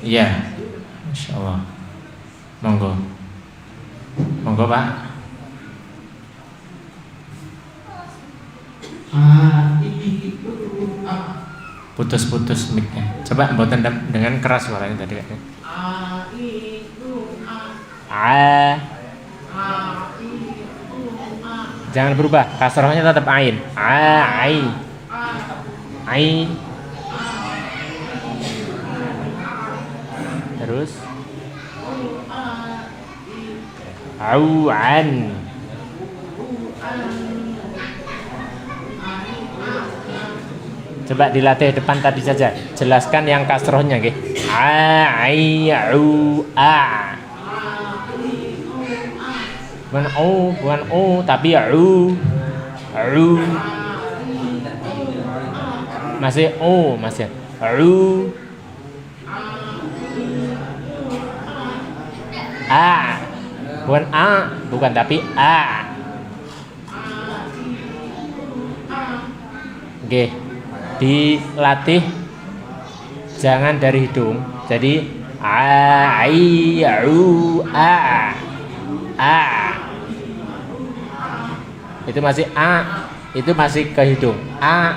Iya. Insyaallah. Monggo. Monggo, Pak. Putus-putus mic-nya. Coba mboten dengan keras suaranya tadi kayaknya. Jangan berubah, kasrohnya tetap ain. Ain. Terus an. Coba dilatih depan tadi saja. Jelaskan yang kasrohnya nggih. Bukan o, tapi masih o, masih bukan a, bukan tapi a. Oke, dilatih jangan dari hidung. Jadi a. Itu masih a, itu masih ke hidung. A,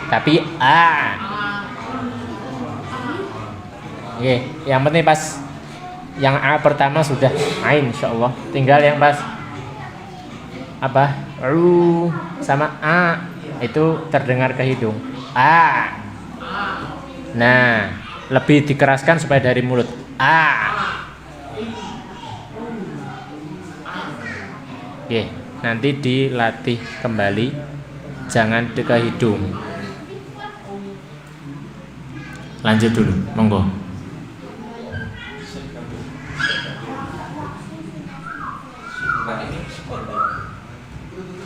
tapi a. Oke, yang penting pas yang a pertama sudah ain insyaallah. Tinggal yang pas apa? Sama a itu terdengar ke hidung. A. Nah, lebih dikeraskan supaya dari mulut. A. Oke, nanti dilatih kembali jangan ke hidung. Lanjut dulu, monggo.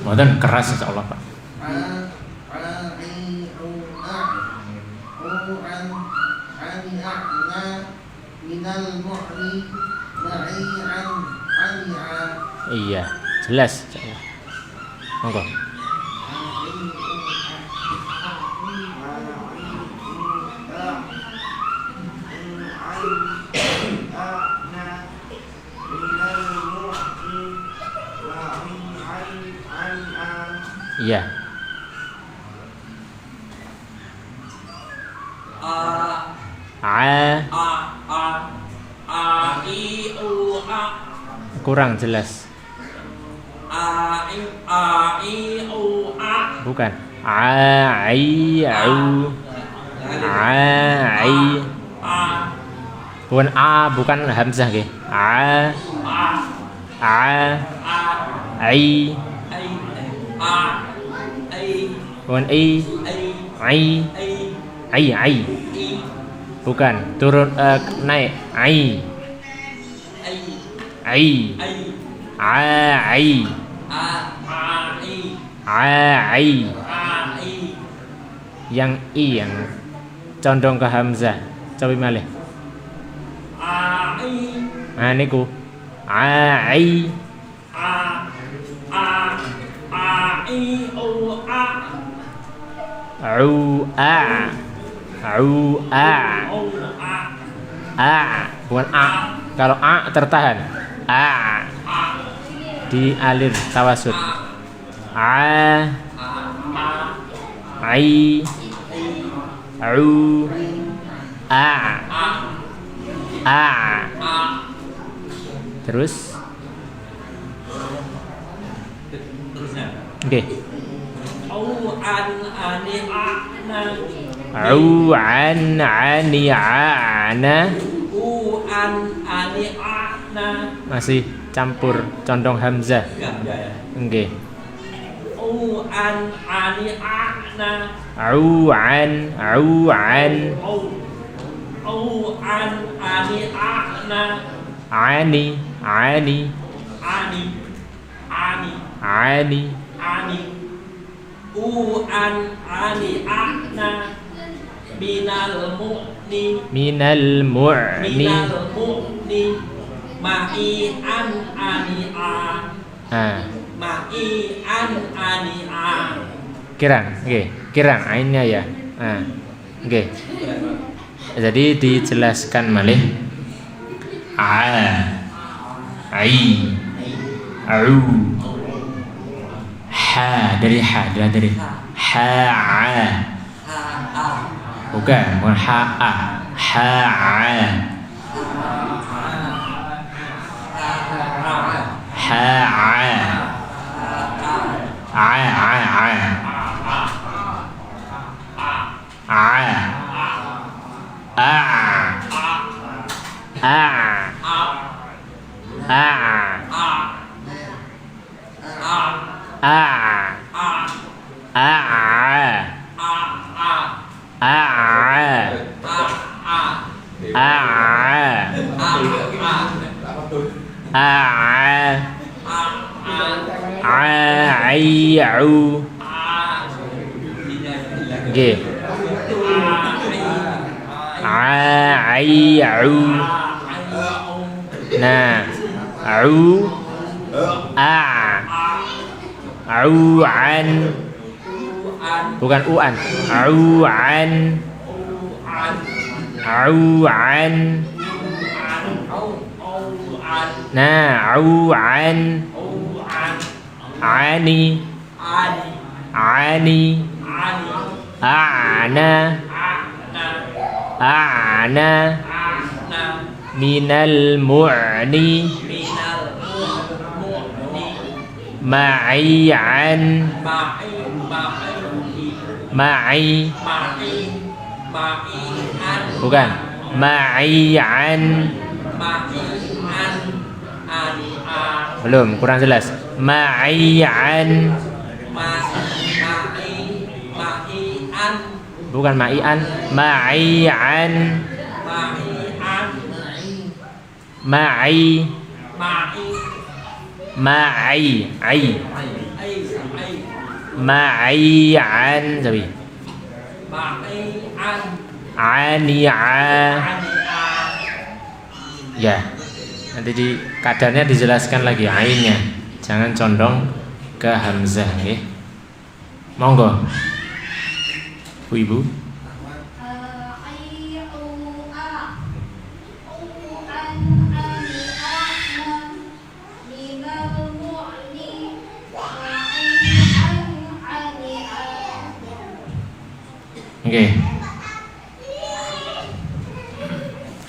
Mboten keras insyaallah, Pak. Iya, jelas. Monggo. Iya. Kurang jelas. Bukan. Bukan a, bukan hamzah nggih. Bukan ai. Bukan, turun naik. Ai. Yang i yang condong ke hamzah. Coba malih. Niku. Bukan a. Kalau a tertahan. Dialir tawasud. Terus. Oke. Masih campur condong hamzah. Nggih. an ani ana minal mu'ni ma'i an ani a ma'i an ani a kirang nggih kirang ainnya ya nggih jadi dijelaskan malih ai au ha dari bukan ha nggih nah an bukan uan nah an ani ana minal mu'ni ma'i an bukan ma'i an belum kurang jelas ma'i an bukan ma'ian ma'ian ma'ian sabi ani'a ya nanti di kadarnya dijelaskan lagi ainnya jangan condong ke hamzah nggih monggo Bu Ibu oke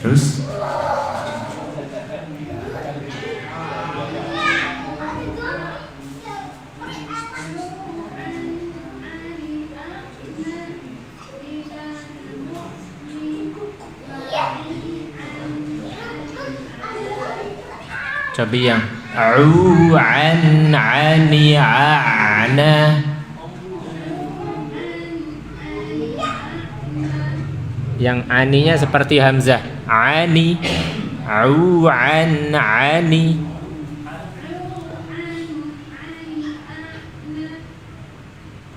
terus coba yang ani ana yang aninya seperti hamzah ani ani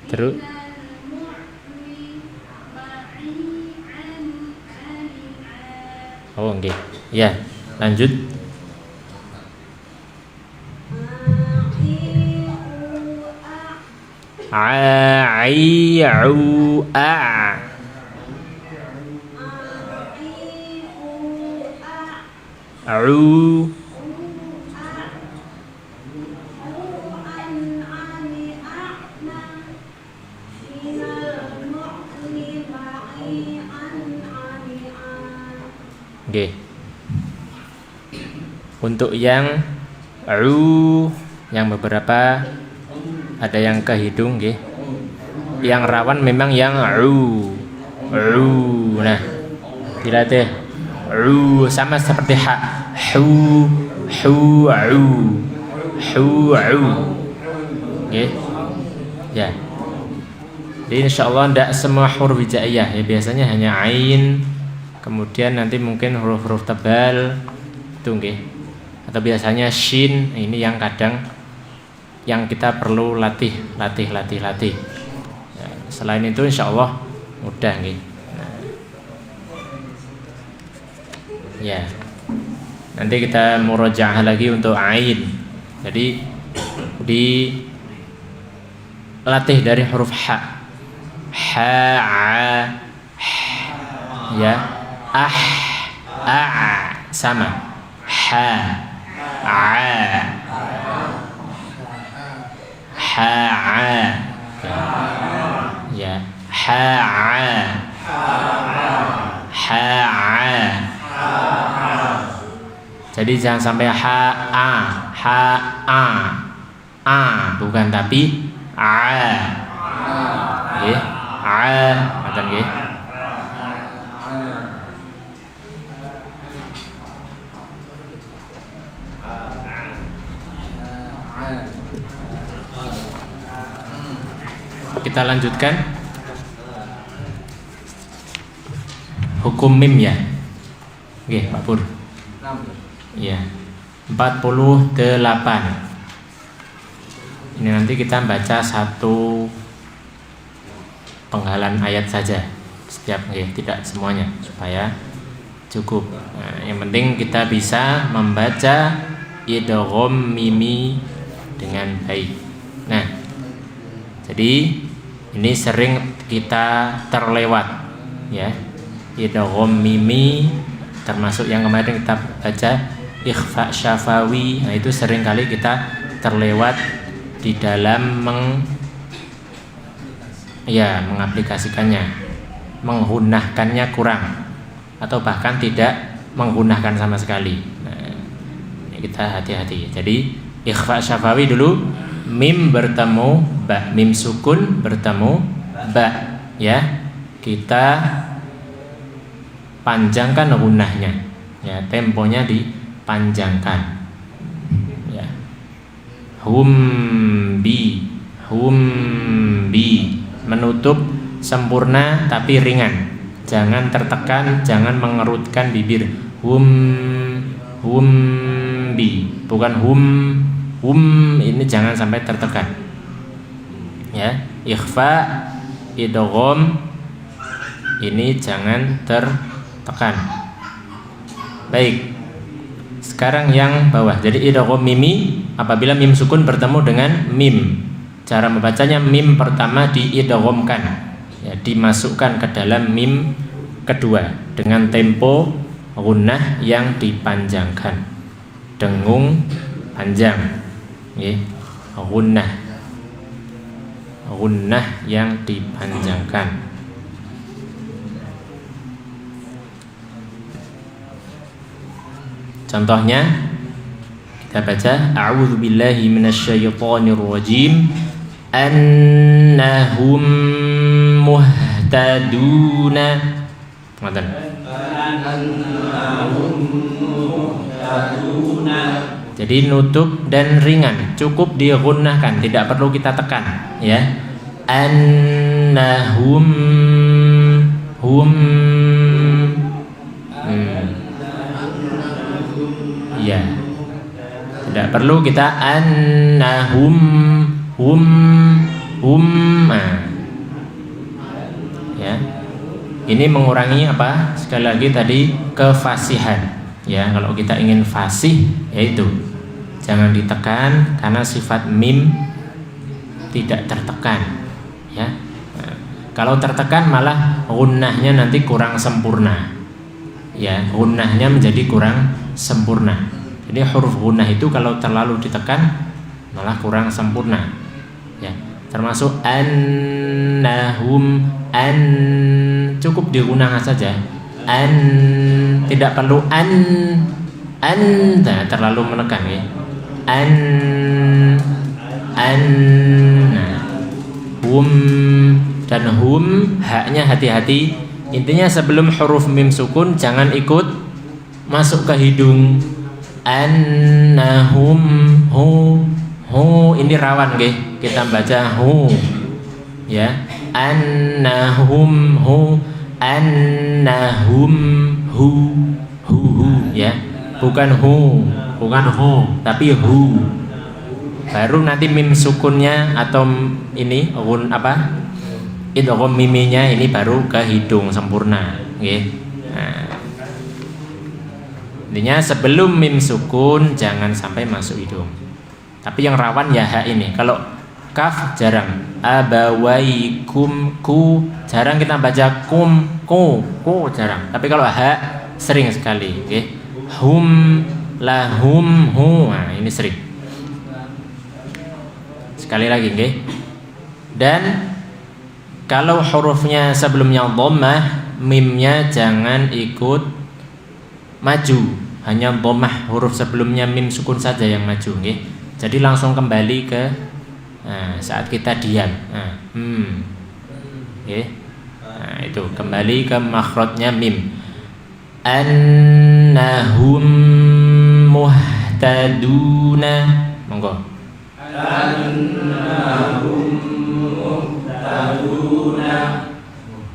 terus oh nggih ya lanjut Oke. Untuk yang yang beberapa ada yang ke hidung nggih. Yang rawan memang yang nah dilatih sama seperti nggih ya. Jadi insyaallah tidak semua huruf hijaiyah ya, biasanya hanya ain, kemudian nanti mungkin huruf-huruf tebal itu nggih. Atau biasanya shin, ini yang kadang yang kita perlu latih. Selain itu insyaallah mudah nggih. Ya. Nanti kita murojaah lagi untuk ain. Jadi latih dari huruf ha. Ha, a, ya, a, sama. Ha, a, ha, a, ya, ha, a, ha, a. Jadi jangan sampai ha, a, bukan tapi a, ya. Ngoten nggih. Kita lanjutkan hukum mim ya. Nggih, Pak Pur. Iya. 48. Ini nanti kita baca satu penggalan ayat saja setiap tidak semuanya supaya cukup. Nah, yang penting kita bisa membaca idgham mimi dengan baik. Nah, jadi ini sering kita terlewat ya. Idgham mimi termasuk yang kemarin kita baca ikhfa syafawi. Nah, itu sering kali kita terlewat di dalam mengaplikasikannya, menggunahkannya kurang atau bahkan tidak menggunakan sama sekali. Nah, kita hati-hati. Jadi ikhfa syafawi dulu, mim bertemu ba, mim sukun bertemu ba, ya. Kita panjangkan gunahnya, ya, temponya dipanjangkan. Ya. Humbi, menutup sempurna tapi ringan. Jangan tertekan, jangan mengerutkan bibir. Humbi, bukan ini jangan sampai tertekan. Ya, ikhfa, idgham ini jangan tertekan. Baik. Sekarang yang bawah. Jadi idgham mimi apabila mim sukun bertemu dengan mim. Cara membacanya, mim pertama diidghamkan, ya, dimasukkan ke dalam mim kedua dengan tempo gunnah yang dipanjangkan. Dengung panjang, ya. Gunnah yang dipanjangkan. Contohnya kita baca a'udzu billahi minasyaitonir rajim annahum muhtaduna. Ngoten. Jadi nutup dan ringan, cukup digunakan, tidak perlu kita tekan, ya. Annahum ya. Tidak perlu kita annahum ya. Ini mengurangi apa? Sekali lagi tadi kefasihan. Ya, kalau kita ingin fasih yaitu jangan ditekan karena sifat mim tidak tertekan, ya. Nah, kalau tertekan malah gunnahnya nanti kurang sempurna. Ya, gunnahnya menjadi kurang sempurna. Jadi huruf gunnah itu kalau terlalu ditekan malah kurang sempurna. Ya, termasuk annahum, cukup digunakan saja. Tidak perlu nah, terlalu menekan, ya. Nah, dan haknya hati-hati. Intinya sebelum huruf mim sukun jangan ikut masuk ke hidung. Annahum ini rawan, nggih. Kita baca ya. Annahum ya. Bukan tapi baru nanti mim sukunnya atau ini idgham miminya ini baru ke hidung sempurna, nggih. Nah, intinya sebelum mim sukun jangan sampai masuk hidung. Tapi yang rawan ya ha ini. Kalau kaf jarang. Abawaikum ku jarang kita baca kum ku jarang. Tapi kalau ha sering sekali, nggih. Hum lahum hu. Nah, ini sering. Sekali lagi, nggih. Dan kalau hurufnya sebelumnya dhammah, mimnya jangan ikut maju. Hanya dhammah huruf sebelumnya mim sukun saja yang maju, nggih. Jadi langsung kembali ke saat kita diam. Nggih. Nah, itu kembali ke makhrajnya mim. Annahum muhtaduna. Monggo. Annahum muhtaduna.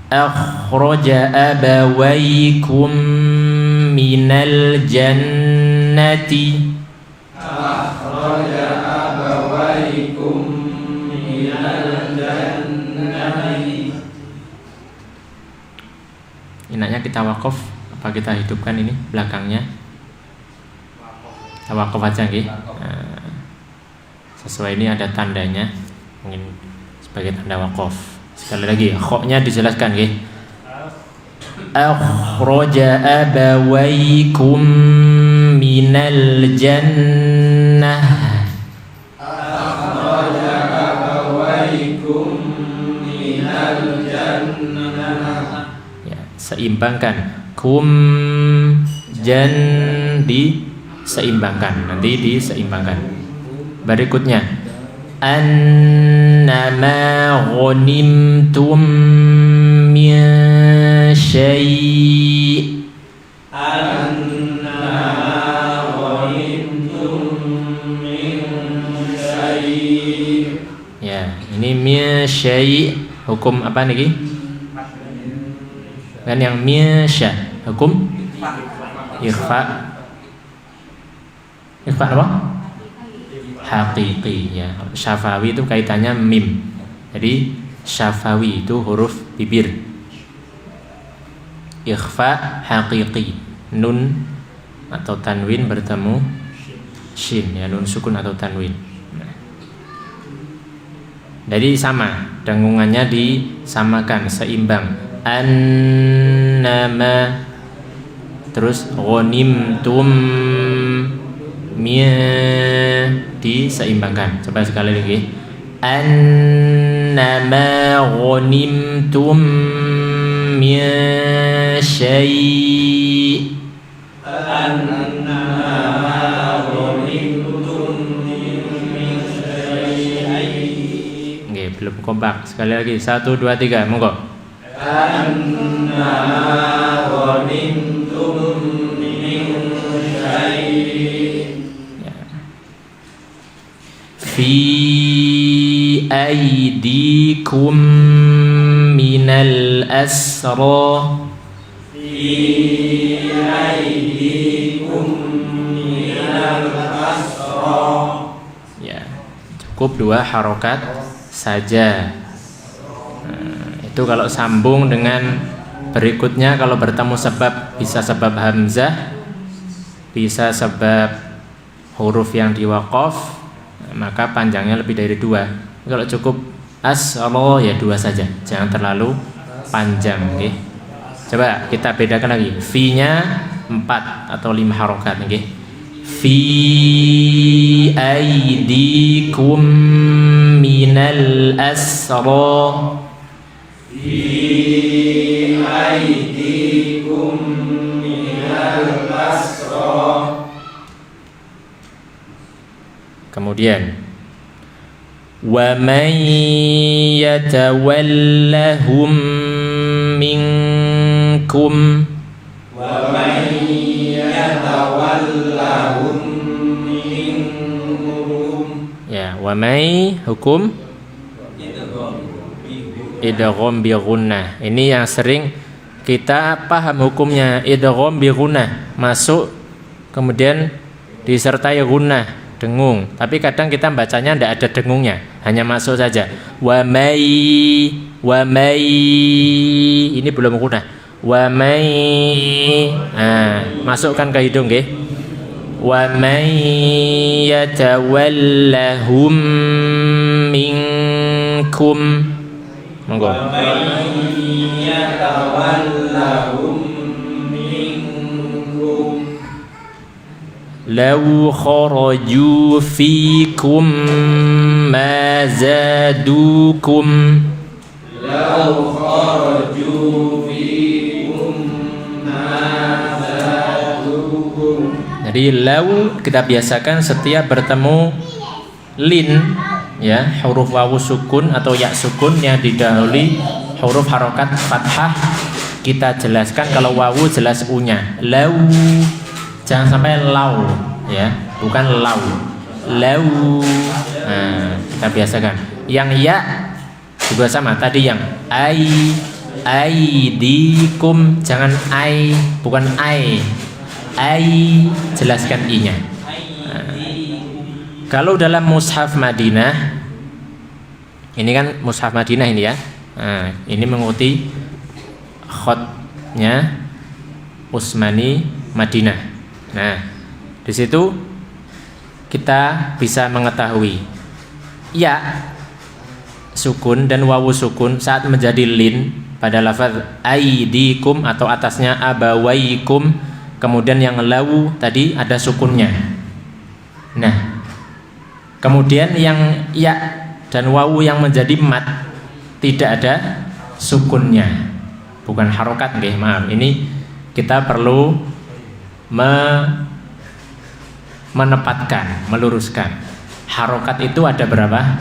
Akhraja abawaykum minal jannati. Akhraja abawaykum minal jannati. Enaknya kita wakaf apa kita hidupkan ini belakangnya? Kita wakaf aja nggih. Sesuai ini ada tandanya, mungkin sebagai tanda wakaf. Sekali lagi, khoknya dijelaskan nggih. Akhraja abawaykum minal jannah. Akhraja abawaykum minal jannah. Ya, seimbangkan. Kum jan diseimbangkan. Nanti diseimbangkan. Berikutnya annama ghanimtum min syai' annama ghanimtum min syai'. Ya, ini min syai' hukum apa niki? Kan yang min syai' hukum ikhfa. Ikhfa apa? Haqiqi ya. Syafawi itu kaitannya mim. Jadi syafawi itu huruf bibir. Ikhfa haqiqi. Nun atau tanwin bertemu shin ya, nun sukun atau tanwin. Nah. Jadi sama, dengungannya disamakan, seimbang. Annama terus ghanimtum diseimbangkan. Coba sekali lagi. Annama ghanimtum min syai' annama ghanimtum min syai'. Nggih, belum kompak. Sekali lagi. 1 2 3, monggo. Annama ghanimtum min syai'. Fi aydikum minal asra. Fi aydikum minal asra. Ya, cukup 2 harokat saja. Itu kalau sambung dengan berikutnya, kalau bertemu sebab, bisa sebab hamzah, bisa sebab huruf yang diwaqaf, maka panjangnya lebih dari 2. Kalau cukup asra ya 2 saja, jangan terlalu panjang, okay? Coba kita bedakan lagi. Fi-nya 4 atau 5 harokat, okay? Fi aidikum minal asra. Fi aidikum minal asra. Kemudian wa man yatawallahum minkum. Wa man yatawallahum minkum. Ya, wa may hukum idgham bi gunnah. Ini yang sering kita paham hukumnya, idgham bi gunnah, masuk kemudian disertai gunnah, dengung. Tapi kadang kita bacanya tidak ada dengungnya, hanya masuk saja. Wa may Wa may, ini belum gunah. Wa may, masukkan ke hidung nggih. Wa may yatawallahum minkum. Monggo. Law kharaju fikum ma zadukum. Law kharaju fikum ma zadukum. Jadi law kita biasakan setiap bertemu lin, ya, huruf wawu sukun atau ya sukun yang didahului huruf harokat fathah, kita jelaskan kalau wawu jelas u-nya. Law, jangan sampai lau, ya, bukan lau. Lau. Nah, kita biasakan. Yang ya juga sama tadi, yang aidikum, jangan ai, bukan ai. Ai, jelaskan i-nya. Kalau dalam mushaf Madinah, ini kan mushaf Madinah ini ya. Nah, ini mengikuti khotnya Utsmani Madinah. Nah, di situ kita bisa mengetahui ya sukun dan wawu sukun saat menjadi lin pada lafaz aidikum atau atasnya abawaikum, kemudian yang lawu tadi ada sukunnya. Nah, kemudian yang ya dan wawu yang menjadi mat tidak ada sukunnya, bukan harokat nggih, maaf. Ini kita perlu menempatkan, meluruskan. Harokat itu ada berapa?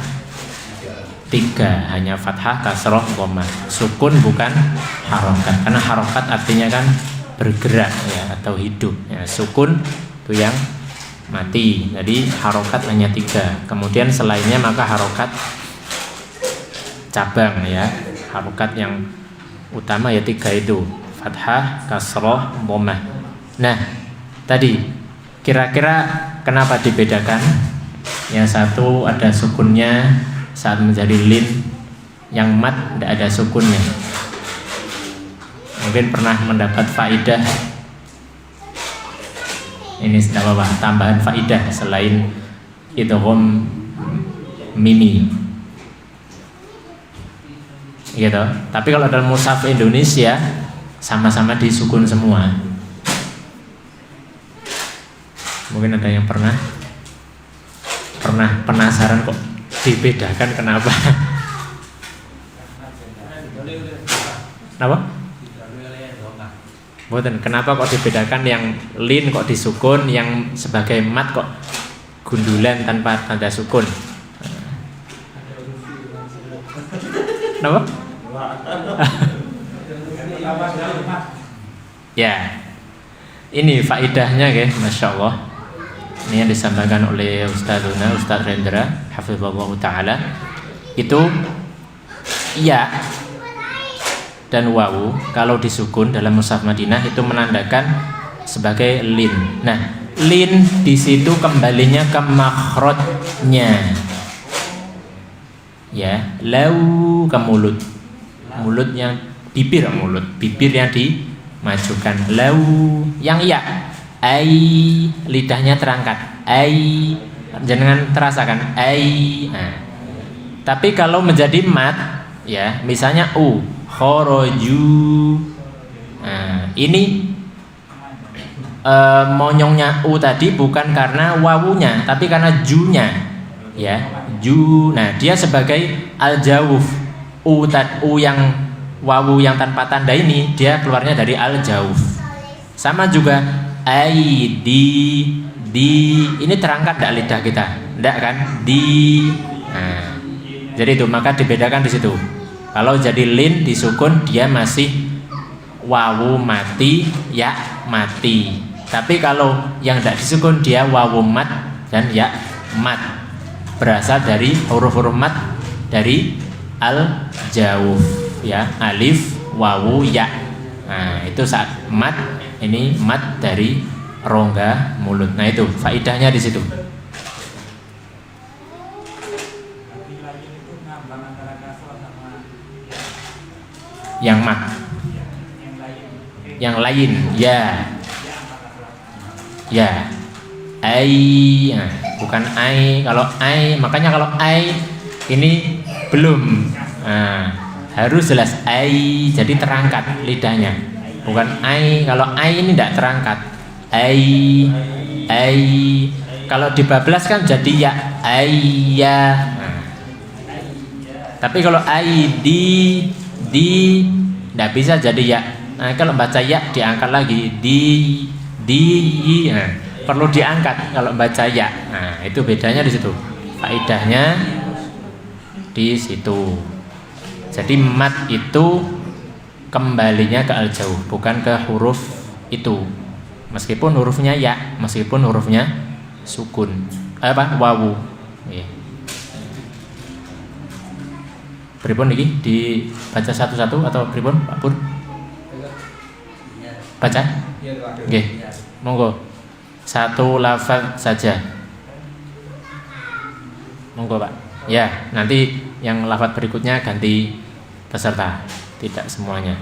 3, hanya fathah, kasroh, dhammah. Sukun bukan harokat, karena harokat artinya kan bergerak ya atau hidup. Ya, sukun itu yang mati. Jadi harokat hanya 3. Kemudian selainnya maka harokat cabang ya. Harokat yang utama ya 3 itu, fathah, kasroh, dhammah. Nah, tadi kira-kira kenapa dibedakan? Yang satu ada sukunnya saat menjadi lin, yang mat tidak ada sukunnya. Mungkin pernah mendapat faidah. Ini tidak apa-apa, tambahan faidah selain idgham mimi, gitu. Tapi kalau dalam mushaf Indonesia sama-sama disukun semua. Mungkin ada yang pernah penasaran kok dibedakan kenapa? Kenapa? Boten, kenapa kok dibedakan yang lin kok disukun, yang sebagai mat kok gundulan tanpa tanda sukun? Kenapa? Ya, ini faidahnya ya, Masya Allah. Ini yang disampaikan oleh Ustaz Rendra hafizahullah ta'ala. Itu ya dan wawu kalau disukun dalam mushaf Madinah itu menandakan sebagai lin. Nah, lin di situ kembalinya ke makhrajnya. Ya, lau ke mulut. Mulut yang bibir yang dimajukan. Lau yang ya. Ai, lidahnya terangkat. Ai, jangan terasakan. Ai. Nah. Tapi kalau menjadi mat, ya, misalnya u, kharaju. Nah, ini monyongnya u tadi bukan karena wawunya, tapi karena junya, ya, ju. Nah, dia sebagai al-jawuf. U yang wawu yang tanpa tanda ini dia keluarnya dari al-jawuf. Sama juga di ini terangkat tidak lidah kita, tidak kan? Nah, jadi itu maka dibedakan di situ. Kalau jadi lin disukun dia masih wawu mati, ya mati. Tapi kalau yang tidak disukun dia wawu mat dan ya mat, berasal dari huruf-huruf mat dari al jawuf, ya, alif, wawu, ya. Nah, itu saat mat. Ini mat dari rongga mulut. Nah, itu faidahnya di situ. Yang mat. Yang lain ya. Ya. Ai, nah, bukan ai. Kalau ai, makanya kalau ai ini belum. Nah, harus jelas ai, jadi terangkat lidahnya. Bukan ai. Kalau ai ini tidak terangkat. Ai. Kalau dibablas kan jadi ya. Ayya. Nah. Tapi kalau ai di tidak bisa jadi ya. Nah, kalau baca ya diangkat lagi di. Nah, perlu diangkat kalau baca ya. Nah, itu bedanya di situ. Faedahnya di situ. Jadi mat itu kembalinya ke al-jauh, bukan ke huruf itu. Meskipun hurufnya ya, meskipun hurufnya sukun. Wawu. Nggih. Pripun iki dibaca satu-satu atau pripun Pak Pur? Baca? Nggih. Monggo. Satu lafaz saja. Monggo Pak. Ya, nanti yang lafaz berikutnya ganti peserta, tidak semuanya.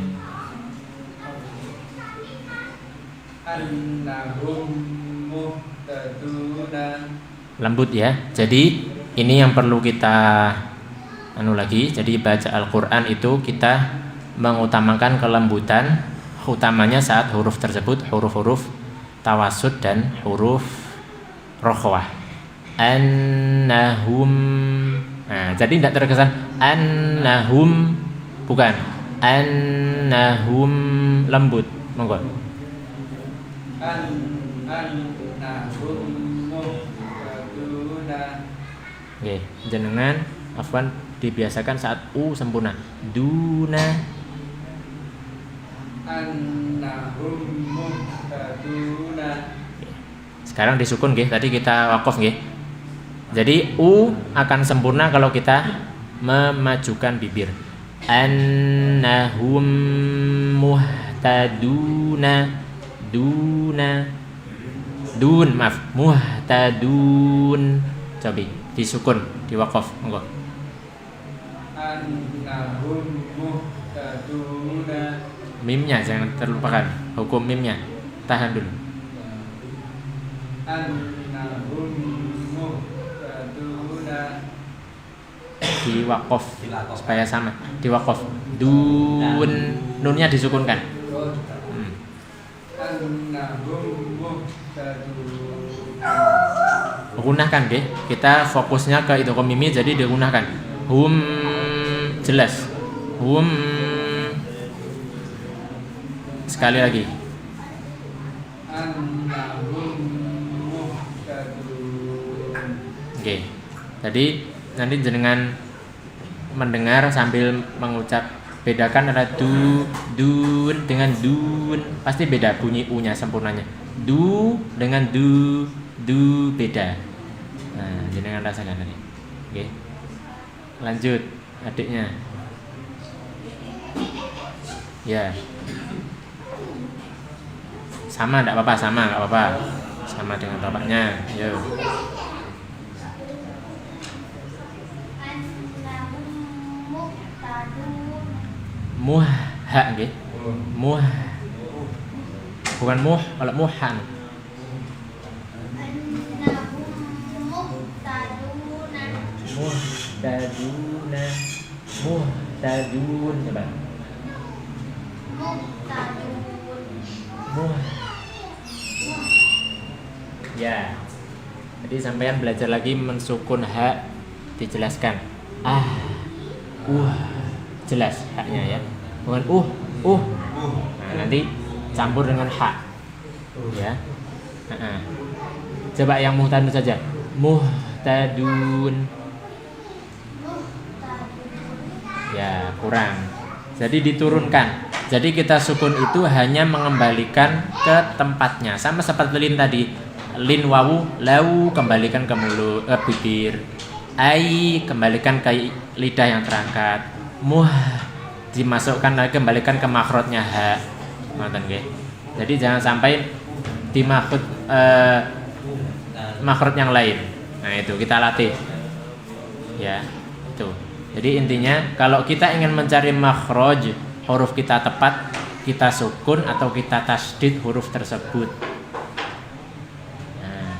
Annahum muhtaduna. Lembut ya. Jadi ini yang perlu kita lagi. Jadi baca Al-Qur'an itu kita mengutamakan kelembutan, utamanya saat huruf tersebut huruf-huruf tawasud dan huruf rokhwah. Annahum. Nah, jadi tidak terkesan annahum, bukan annahum, lembut. Monggo. Annahum muhtaduna. Oke, jenengan afwan dibiasakan saat sempurna. Duna. Annahum muhtaduna. Sekarang disukun nggih, tadi kita waqaf nggih. Jadi akan sempurna kalau kita memajukan bibir. Annahum muhtaduna. Muhtadun. Coba disukun, diwaqaf, monggo. Annahum muhtaduna. Mimnya jangan terlupakan. Hukum mimnya. Tahan dulu. Annahum muhtaduna. Diwaqaf supaya sama. Diwaqaf. Dun. Nunnya disukunkan. Annahum muhtaduna. Gunakan deh. Kita fokusnya ke itu mimi, jadi digunakan. Jelas. Sekali lagi. Annahum muhtadun. Oke. Tadi nanti jenengan mendengar sambil mengucap, bedakan antara dun dengan dun. Pasti beda bunyi u-nya sempurnanya. Du dengan du beda. Nah, jenengan rasakan tadi. Oke. Lanjut adiknya. Ya. Sama enggak apa-apa, sama dengan bapaknya. Yo. Muha nggih. Muh. Bukan muh, kalau muhan. Muhtadun coba. Ya. Jadi sampean belajar lagi mensukun ha, dijelaskan. Jelas haknya ya. Bukan Nah, nanti campur dengan ha. Ya. Coba yang muhtadun saja. Muhtadun. Ya, kurang. Jadi diturunkan. Jadi kita sukun itu hanya mengembalikan ke tempatnya. Sama seperti lin tadi. Lin wawu, lau kembalikan ke mulut, bibir. Ai kembalikan ke lidah yang terangkat. Muh dimasukkan lagi, kembalikan ke makhrajnya ha. Ngoten nggih. Jadi jangan sampai di makhraj yang lain. Nah, itu kita latih. Ya, itu. Jadi intinya kalau kita ingin mencari makhraj huruf kita tepat, kita sukun atau kita tasdid huruf tersebut. Nah,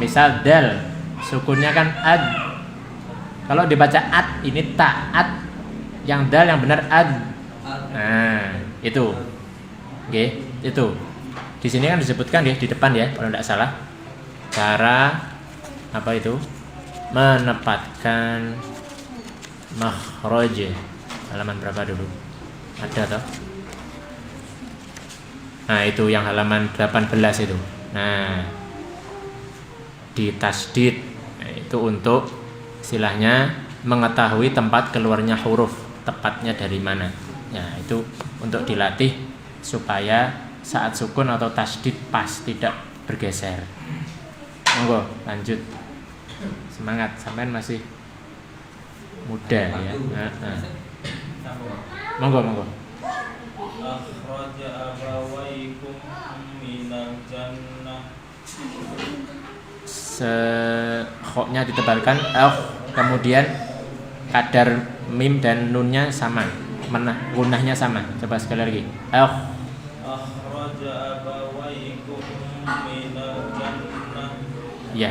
misal dal, sukunnya kan ad. Kalau dibaca ad, ini taat. Yang dal yang benar ad. Nah, itu. Oke, itu. Di sini kan disebutkan ya di depan ya, kalau tidak salah. Cara apa itu? Menempatkan makhraj. Halaman berapa dulu? Ada toh? Nah, itu yang halaman 18 itu. Nah, di tasdid. Nah, itu untuk istilahnya mengetahui tempat keluarnya huruf, tepatnya dari mana. Ya, itu untuk dilatih supaya saat sukun atau tasdid pas, tidak bergeser. Monggo, lanjut. Semangat, sampean masih muda ya. Monggo. Akhraja abawaikum minal jannah. Khoknya ditebalkan, kemudian kadar mim dan nunnya sama, gunahnya sama. Coba sekali lagi. Akhraja abawaikum minal jannah. Ya.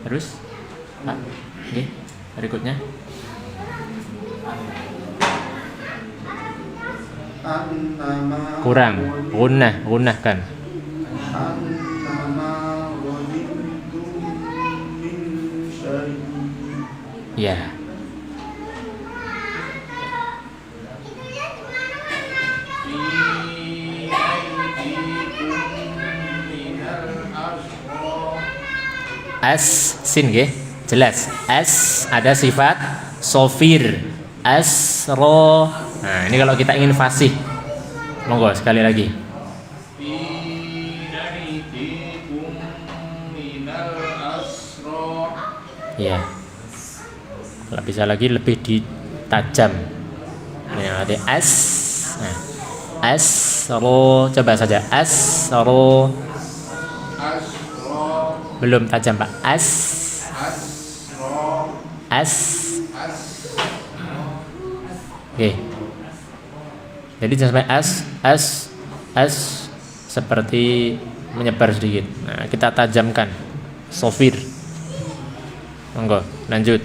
Terus, Pak. Oke, berikutnya. Kurang, gunahkan. Ya. As sin nggih, jelas. As ada sifat sofir. Asro. Nah, ini kalau kita ingin fasih. Monggo sekali lagi. Ya. Kalau bisa lagi lebih ditajam. Ini ada as. Nah. Asro, coba saja. Asro. Belum tajam, Pak. As. Oke. Jadi jangan sampai as seperti menyebar sedikit. Nah, kita tajamkan. Sofir. Monggo, lanjut.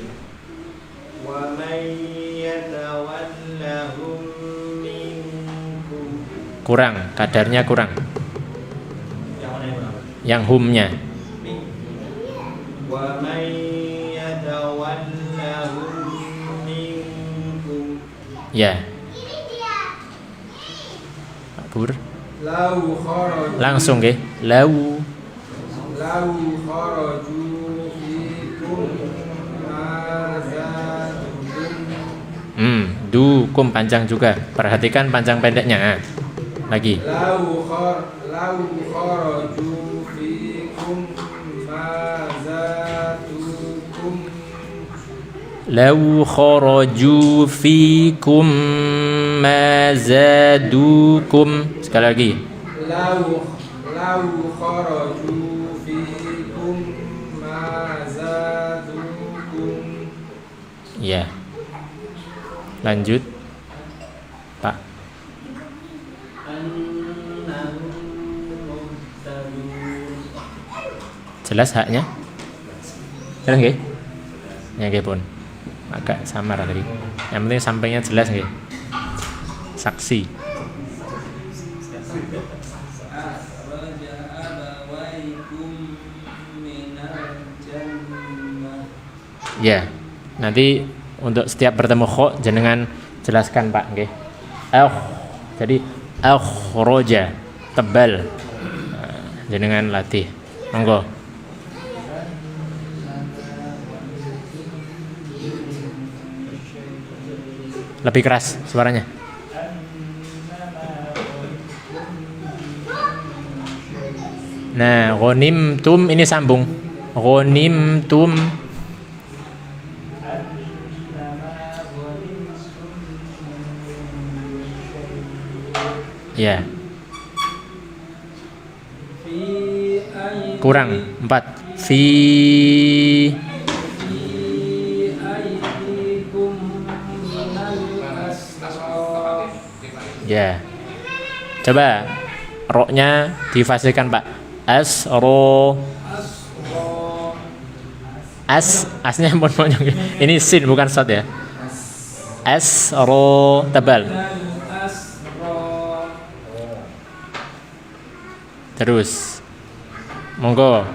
Kurang, kadarnya kurang. Yang humnya. Ya. Pak Pur. Langsung nggih. Lau kharaju fikum mazadukum. Dukum panjang juga. Perhatikan panjang pendeknya. Lagi. Lau kharaju fikum mazadukum. Lau kharaju fikum mazadukum. Sekali lagi. Lau kharaju fikum mazadukum. Ya. Lanjut, Pak. Jelas haknya? Jelas nggih? Ya nggih pun. Agak samar tadi. Yang penting sampainya jelas nggih. Saksi. Ya. Nanti untuk setiap bertemu kho jenengan jelaskan, Pak, nggih. Jadi akhraja tebal. Jenengan latih. Monggo. Lebih keras suaranya. Nah, ghanimtum ini sambung. Ghanimtum. Ya. Kurang 4. Ya. Coba ro-nya difasihkan, Pak. Asro. Asnya pun ini sin bukan sod ya. Asro tebal. Terus. Monggo.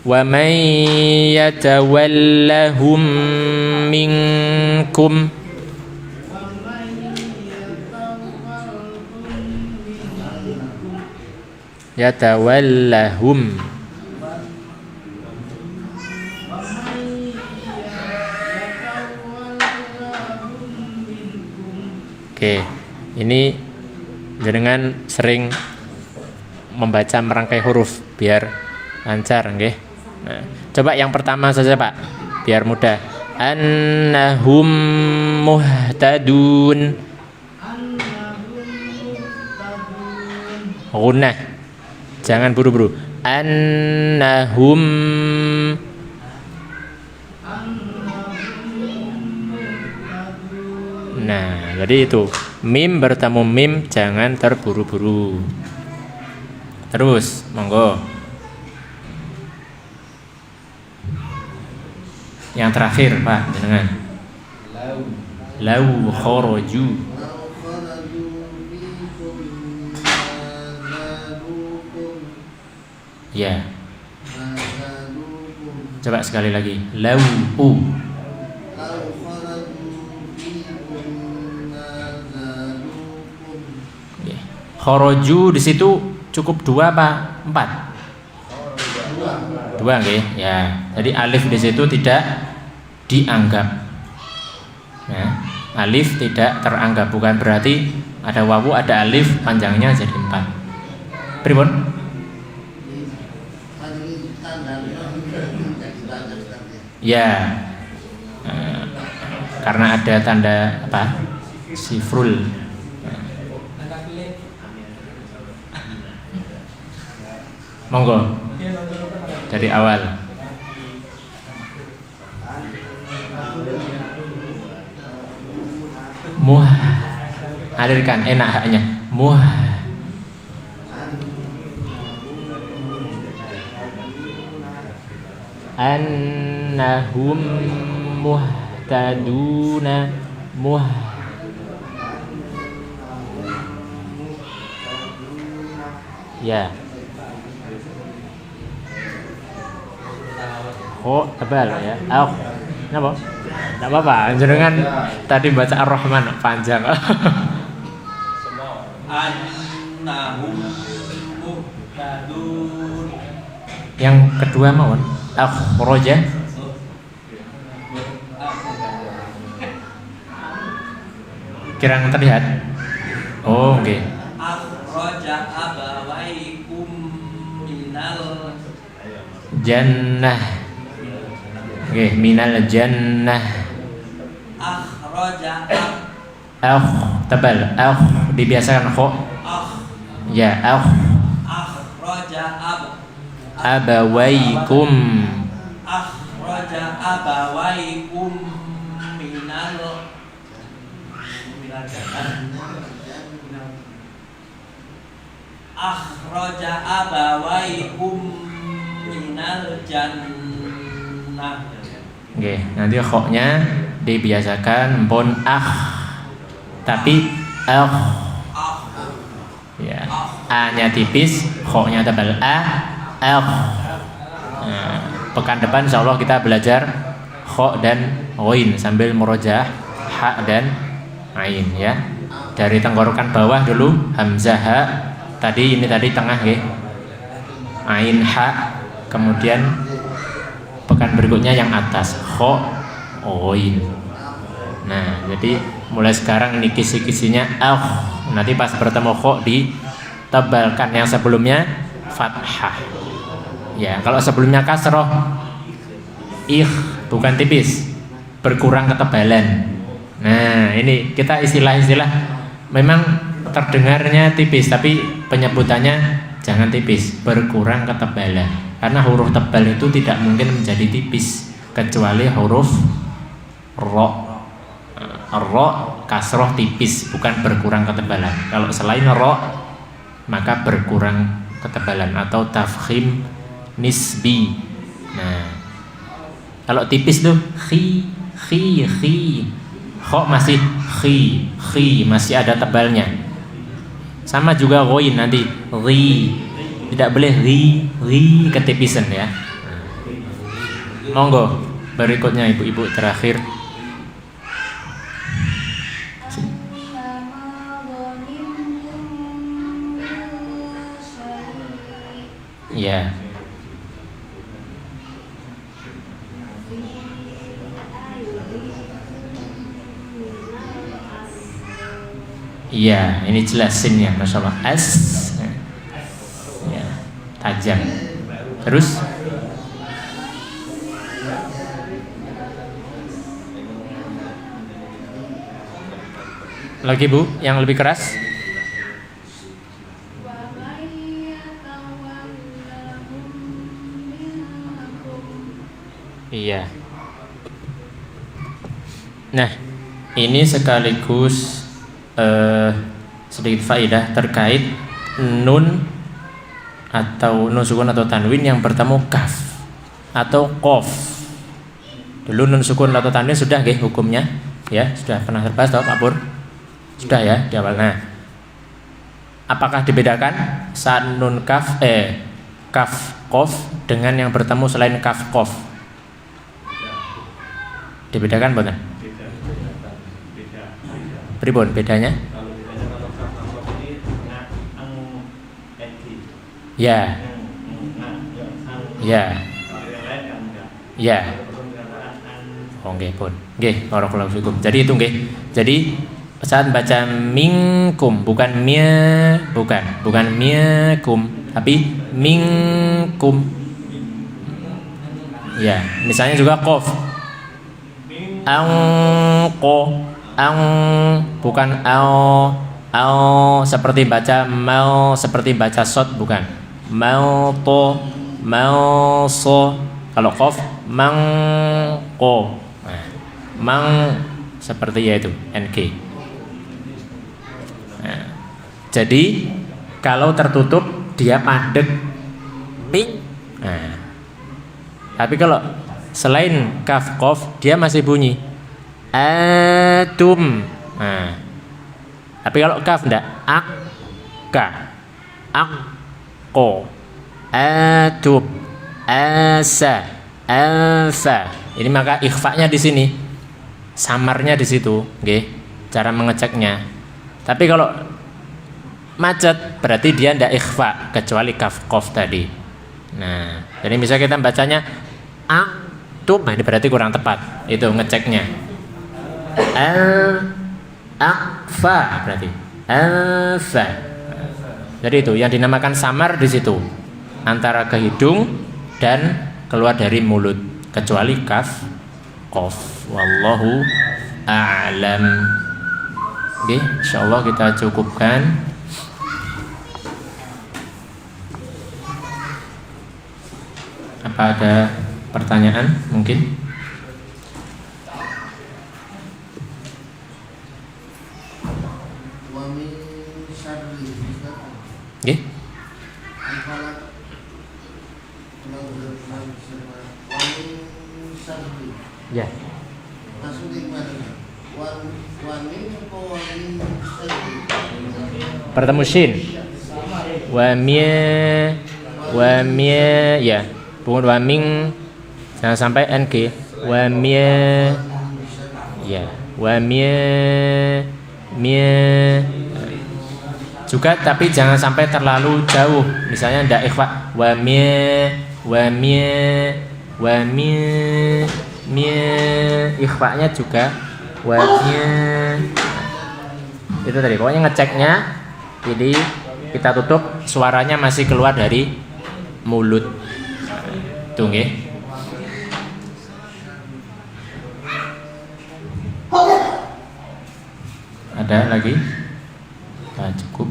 Wa may yatawallahum minkum yatawallahum. Oke, ini jenengan sering membaca merangkai huruf biar lancar, nggih. Nah, coba yang pertama saja, Pak, biar mudah. Annahum muhtadun. Gunnah. Jangan buru-buru. Annahum. Nah, jadi itu. Mim bertemu mim, jangan terburu-buru. Terus, monggo. Yang terakhir, Pak, jenengan. Lau kharaju. Ya. Coba sekali lagi. Lau. Ya. Kharaju di situ cukup 2 apa 4? 2 nggih. Ya. Jadi alif di situ tidak dianggap. Ya. Alif tidak teranggap, bukan berarti ada wawu, ada alif, panjangnya jadi 4. Pripun? Ya. Karena ada tanda apa? Sifrul. Monggo. Dari awal. Muh. Alirkan enak haknya. Muh. Annahum muhtaduna muh. Ya. Oh, tebal ya. Kenapa? Tidak apa-apa. Jenengan tadi baca Ar-Rahman panjang. Annahum muhtadun. Yang kedua mawon. Akhraja. Kirang terlihat. Oh, oke. Akhraja abawaikum minal Jannah. Oke, minal jannah. akhraja Tebal. Dibiasakan kho. Ya, akhraja abawaikum. akhraja abawaikum minal jannah. Akhraja abawaikum minal jannah. Oke, nanti kho-nya dibiasakan pun tapi ya, a-nya tipis, kho-nya tebal pekan depan insyaallah kita belajar kho dan ghain sambil murojaah ha dan ain ya. Dari tenggorokan bawah dulu hamzah ha, tadi tengah nggih. Ain ha, kemudian pekan berikutnya yang atas kho ghain. Nah, jadi mulai sekarang ini kisi-kisinya nanti pas bertemu kho ditebalkan, yang sebelumnya fathah. Ya, kalau sebelumnya kasroh bukan tipis, berkurang ketebalan. Nah, ini kita istilah-istilah memang terdengarnya tipis, tapi penyebutannya jangan tipis, berkurang ketebalan. Karena huruf tebal itu tidak mungkin menjadi tipis kecuali huruf ro. Ro kasroh tipis, bukan berkurang ketebalan. Kalau selain ro maka berkurang ketebalan atau tafkhim nisbi. Nah, kalau tipis tuh khi. Kho masih khi masih ada tebalnya. Sama juga ghoin nanti ri. Tidak boleh ri ketipisan ya. Monggo berikutnya ibu-ibu terakhir. Ya. Iya, ini jelasinnya, masya Allah. Ya, tajam. Terus, lagi bu, yang lebih keras. Iya. Nah, ini sekaligus sedikit faedah terkait nun atau nun sukun atau tanwin yang bertemu kaf atau qaf. Dulu nun sukun atau tanwin sudah nggih hukumnya ya, sudah pernah terbahas toh Pak Pur? Sudah ya di awal. Nah, apakah dibedakan saat nun kaf kaf qaf dengan yang bertemu selain kaf qaf? Dibedakan bukan? Pribon bedanya? Kalau bedanya kalau kaf ini Ya. Ya. Ya. Oke pun. Nggih, barakallahu fikum. Jadi itu nggih. Jadi saat baca minkum bukan mia, bukan miakum, tapi minkum. Ya, misalnya juga qaf. Angko, bukan au seperti baca mau, seperti baca sod bukan. Mau to, mau so. Kalau qaf mangko. Nah, mang seperti yaitu nk. Nah, jadi kalau tertutup dia padet ming. Nah, tapi kalau selain kaf qaf dia masih bunyi atum. Nah, tapi kalau kaf enggak akka, akko, atum, asa, alfa. Ini maka ikhfa-nya di sini, samarnya di situ, nggih. Cara mengeceknya. Tapi kalau macet berarti dia ndak ikhfa kecuali kaf qaf tadi. Nah, jadi misalnya kita bacanya aktum, nah ini berarti kurang tepat. Itu ngeceknya. Akfa berarti alfa. Jadi itu yang dinamakan samar di situ antara ke hidung dan keluar dari mulut kecuali kaf qaf. Wallahu a'lam. Oke, insyaallah kita cukupkan. Apa ada pertanyaan mungkin? Nggih. Ya. Bertemu shin. Wa mie ya. Bukan wa ming. Jangan sampai nk. Wa mie. Ya. Wa mie. Juga tapi jangan sampai terlalu jauh. Misalnya ndak ikhfa wa mie ikhfa-nya juga wa mie. Itu tadi pokoknya ngeceknya. Jadi kita tutup suaranya masih keluar dari mulut. Tuh nggih. Ada lagi? Nah, cukup.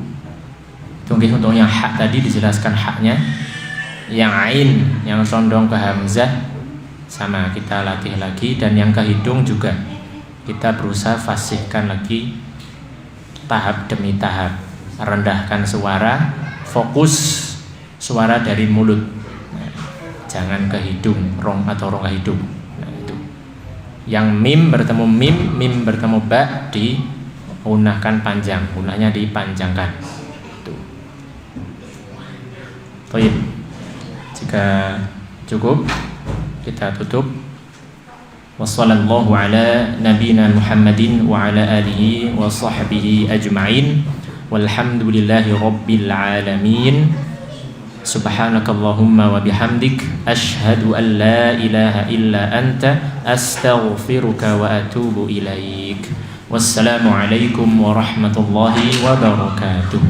Itu untuk yang hak tadi dijelaskan haknya. Yang ain yang condong ke hamzah sama kita latih lagi, dan yang ke hidung juga kita berusaha fasihkan lagi tahap demi tahap. Rendahkan suara, fokus suara dari mulut. Nah, jangan ke hidung, rong atau rongga hidung. Nah, itu. Yang mim bertemu mim bertemu ba diunahkan panjang, unahnya dipanjangkan. Itu. Baik. Jika cukup, kita tutup. Wassallallahu ala nabiyina Muhammadin wa ala alihi wa sahbihi ajma'in. Walhamdulillahi rabbil alamin. Subhanakallahumma wa bihamdik asyhadu an la ilaha illa anta astaghfiruka wa atubu ilaik. Wassalamu alaikum warahmatullahi wabarakatuh.